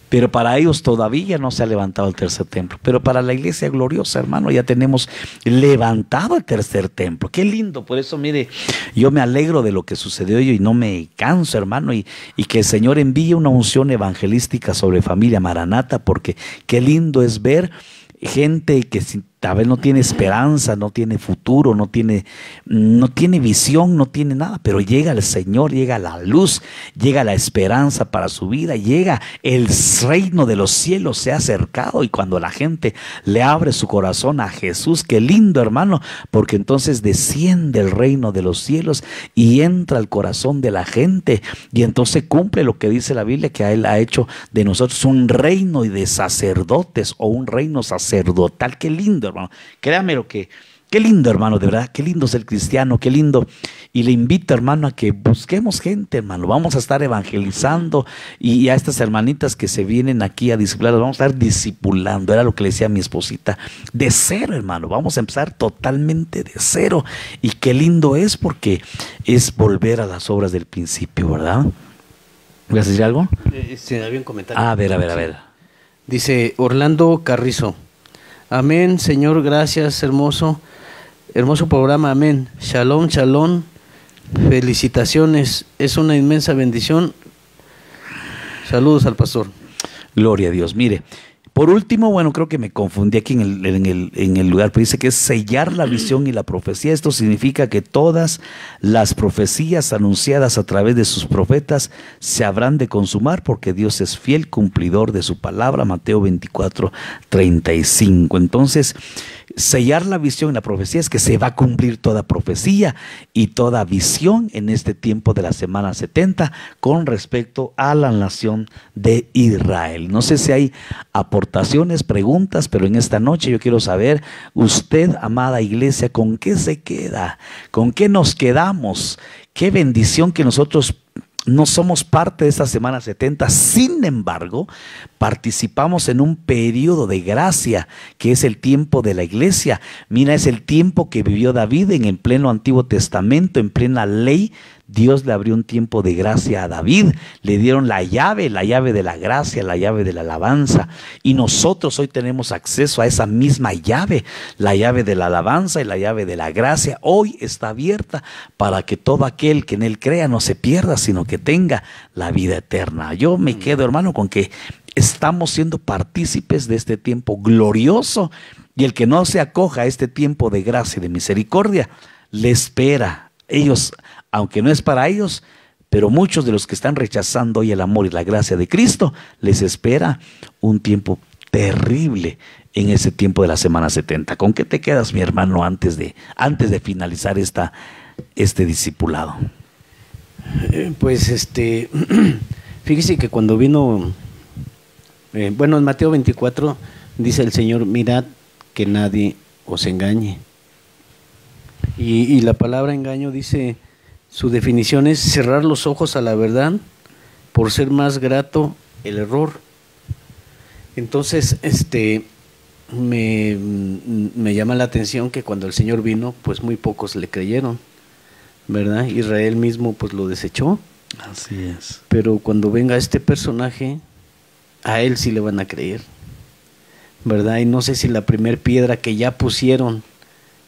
Pero para ellos todavía no se ha levantado el tercer templo. Pero para la iglesia gloriosa, hermano, ya tenemos levantado el tercer templo. Qué lindo. Por eso, mire, yo me alegro de lo que sucedió hoy y no me canso, hermano. Y que el Señor envíe una unción evangelística sobre Familia Maranata, porque qué lindo es ver gente que tal vez no tiene esperanza, no tiene futuro, no tiene visión, no tiene nada, pero llega el Señor, llega la luz, llega la esperanza para su vida, llega el reino de los cielos, se ha acercado, y cuando la gente le abre su corazón a Jesús, qué lindo, hermano, porque entonces desciende el reino de los cielos y entra al corazón de la gente, y entonces cumple lo que dice la Biblia, que Él ha hecho de nosotros un reino de sacerdotes, o un reino sacerdotal. Qué lindo, hermano. Créame lo que, qué lindo, hermano, de verdad, qué lindo ser cristiano, qué lindo. Y le invito, hermano, a que busquemos gente, hermano. Vamos a estar evangelizando, y a estas hermanitas que se vienen aquí a discipular, vamos a estar discipulando. Era lo que le decía a mi esposita, de cero, hermano. Vamos a empezar totalmente de cero. Y qué lindo es, porque es volver a las obras del principio, ¿verdad? ¿Vas a decir algo? Había un comentario. A ver. Dice Orlando Carrizo: amén, Señor, gracias, hermoso programa, amén. Shalom, shalom, felicitaciones, es una inmensa bendición. Saludos al pastor. Gloria a Dios. Mire, Por último, bueno, creo que me confundí aquí en el lugar, pero dice que es sellar la visión y la profecía. Esto significa que todas las profecías anunciadas a través de sus profetas se habrán de consumar, porque Dios es fiel cumplidor de su palabra. Mateo 24:35. Entonces, sellar la visión y la profecía es que se va a cumplir toda profecía y toda visión en este tiempo de la semana 70 con respecto a la nación de Israel. No sé si hay aportaciones, preguntas, pero en esta noche yo quiero saber, usted, amada iglesia, ¿con qué se queda? ¿Con qué nos quedamos? Qué bendición que nosotros no somos parte de esta semana 70, sin embargo, participamos en un periodo de gracia, que es el tiempo de la iglesia. Mira, es el tiempo que vivió David en el pleno Antiguo Testamento, en plena ley. Dios le abrió un tiempo de gracia a David, le dieron la llave de la gracia, la llave de la alabanza, y nosotros hoy tenemos acceso a esa misma llave, la llave de la alabanza y la llave de la gracia. Hoy está abierta para que todo aquel que en él crea no se pierda, sino que tenga la vida eterna. Yo me quedo, hermano, con que estamos siendo partícipes de este tiempo glorioso, y el que no se acoja a este tiempo de gracia y de misericordia, le espera. Ellos, aunque no es para ellos, pero muchos de los que están rechazando hoy el amor y la gracia de Cristo, les espera un tiempo terrible en ese tiempo de la semana 70. ¿Con qué te quedas, mi hermano, antes de finalizar este discipulado? Fíjese que cuando vino, en Mateo 24 dice el Señor: mirad que nadie os engañe. Y la palabra engaño, dice, su definición es cerrar los ojos a la verdad por ser más grato el error. Entonces, me llama la atención que cuando el Señor vino, pues muy pocos le creyeron, ¿verdad? Israel mismo pues lo desechó. Así es. Pero cuando venga este personaje, a él sí le van a creer, ¿verdad? Y no sé si la primer piedra que ya pusieron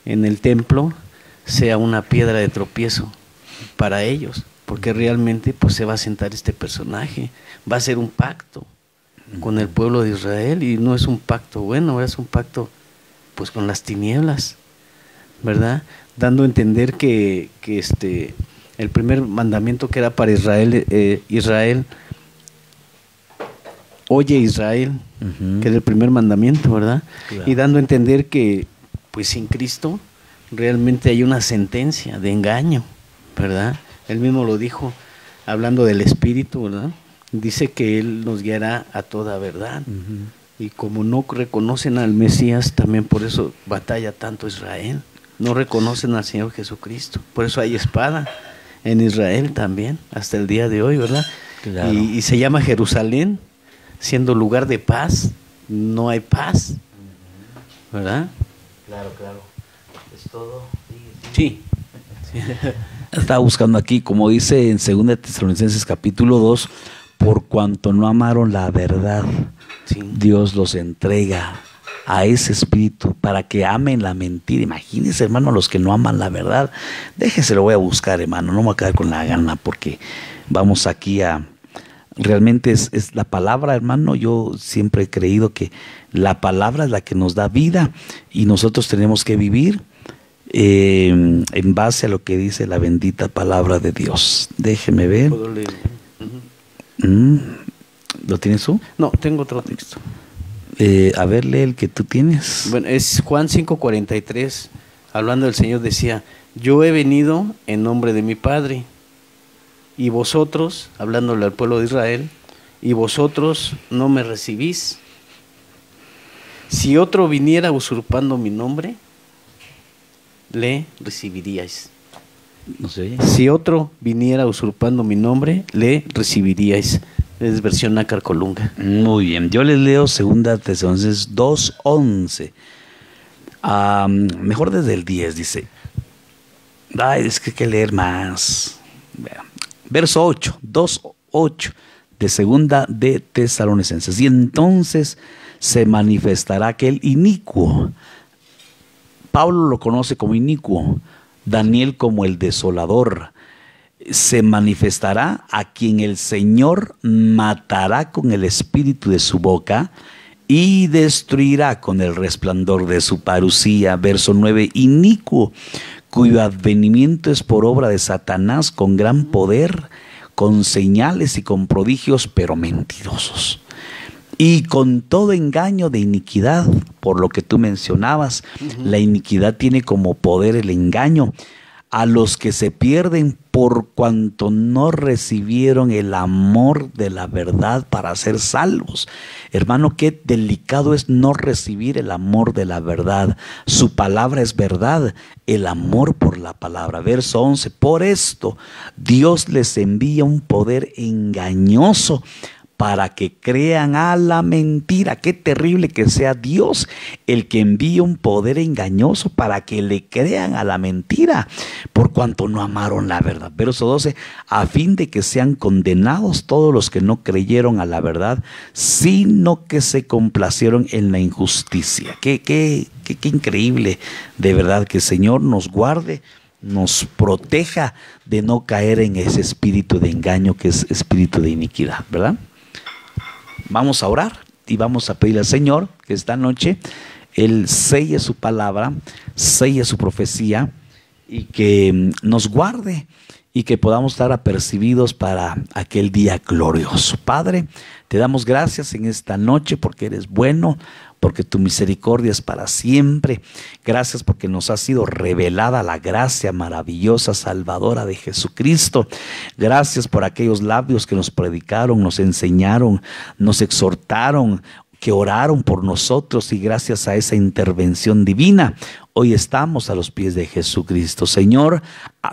en el templo sea una piedra de tropiezo para ellos, porque realmente pues se va a sentar este personaje, va a ser un pacto con el pueblo de Israel, y no es un pacto bueno, es un pacto pues con las tinieblas, ¿verdad? Dando a entender que el primer mandamiento que era para Israel, oye Israel, que era el primer mandamiento, ¿verdad? Claro. Y dando a entender que pues sin Cristo realmente hay una sentencia de engaño, ¿verdad? Él mismo lo dijo, hablando del Espíritu, ¿verdad? Dice que Él nos guiará a toda verdad. Y como no reconocen al Mesías, también por eso batalla tanto Israel. No reconocen al Señor Jesucristo. Por eso hay espada en Israel también, hasta el día de hoy, ¿verdad? Claro. Y se llama Jerusalén, siendo lugar de paz. No hay paz, ¿verdad? Claro. Es todo. Sí. Estaba buscando aquí, como dice en 2 Tesalonicenses capítulo 2, por cuanto no amaron la verdad, sí, Dios los entrega a ese espíritu para que amen la mentira. Imagínense, hermano, los que no aman la verdad. Déjense, lo voy a buscar, hermano, no me voy a quedar con la gana, porque vamos aquí a... Realmente es la palabra, hermano. Yo siempre he creído que la palabra es la que nos da vida, y nosotros tenemos que vivir en base a lo que dice la bendita palabra de Dios. Déjeme ver. ¿Lo tienes tú? No, tengo otro texto. A ver, lee el que tú tienes. Bueno, es Juan 5:43. Hablando del Señor decía: yo he venido en nombre de mi Padre, y vosotros, hablándole al pueblo de Israel, y vosotros no me recibís. Si otro viniera usurpando mi nombre, le recibiríais. No sé. Si otro viniera usurpando mi nombre, le recibiríais. Es versión Nácar Colunga. Muy bien, yo les leo 2 Tesalonicenses 2:11. Mejor desde el 10 dice. Es que hay que leer más. Verso 8, 2:8 de 2 de Tesalonicenses. Y entonces se manifestará aquel inicuo. Pablo lo conoce como inicuo, Daniel como el desolador. Se manifestará a quien el Señor matará con el espíritu de su boca, y destruirá con el resplandor de su parucía. Verso 9, inicuo, cuyo advenimiento es por obra de Satanás con gran poder, con señales y con prodigios, pero mentirosos. Y con todo engaño de iniquidad, por lo que tú mencionabas, la iniquidad tiene como poder el engaño a los que se pierden por cuanto no recibieron el amor de la verdad para ser salvos. Hermano, qué delicado es no recibir el amor de la verdad. Su palabra es verdad, el amor por la palabra. Verso 11, por esto Dios les envía un poder engañoso para que crean a la mentira. Qué terrible que sea Dios el que envía un poder engañoso para que le crean a la mentira, por cuanto no amaron la verdad. Verso 12, a fin de que sean condenados todos los que no creyeron a la verdad, sino que se complacieron en la injusticia. Qué increíble, de verdad, que el Señor nos guarde, nos proteja de no caer en ese espíritu de engaño que es espíritu de iniquidad, ¿verdad? Vamos a orar y vamos a pedirle al Señor que esta noche Él selle su palabra, selle su profecía y que nos guarde y que podamos estar apercibidos para aquel día glorioso. Padre, te damos gracias en esta noche porque eres bueno, porque tu misericordia es para siempre. Gracias porque nos ha sido revelada la gracia maravillosa, salvadora de Jesucristo. Gracias por aquellos labios que nos predicaron, nos enseñaron, nos exhortaron, que oraron por nosotros, y gracias a esa intervención divina, hoy estamos a los pies de Jesucristo. Señor,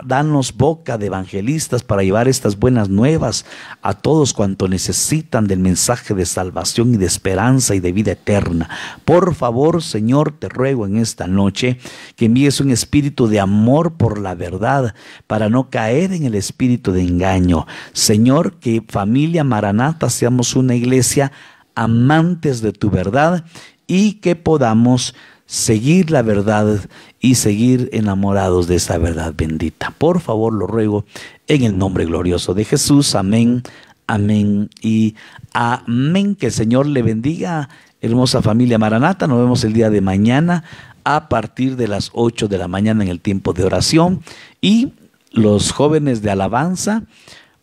danos boca de evangelistas para llevar estas buenas nuevas a todos cuantos necesitan del mensaje de salvación y de esperanza y de vida eterna. Por favor, Señor, te ruego en esta noche que envíes un espíritu de amor por la verdad para no caer en el espíritu de engaño. Señor, que familia Maranata seamos una iglesia amantes de tu verdad y que podamos seguir la verdad y seguir enamorados de esa verdad bendita. Por favor, lo ruego en el nombre glorioso de Jesús. Amén, amén y amén. Que el Señor le bendiga, hermosa familia Maranata. Nos vemos el día de mañana a partir de las 8 de la mañana en el tiempo de oración. Y los jóvenes de alabanza,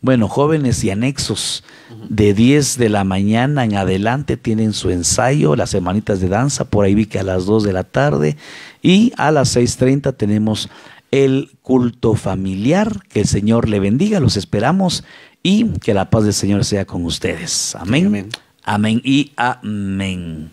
bueno, jóvenes y anexos, de 10 de la mañana en adelante tienen su ensayo, las hermanitas de danza, por ahí vi que a las 2 de la tarde, y a las 6:30 tenemos el culto familiar. Que el Señor le bendiga, los esperamos, y que la paz del Señor sea con ustedes. Amén, amén, amén y amén.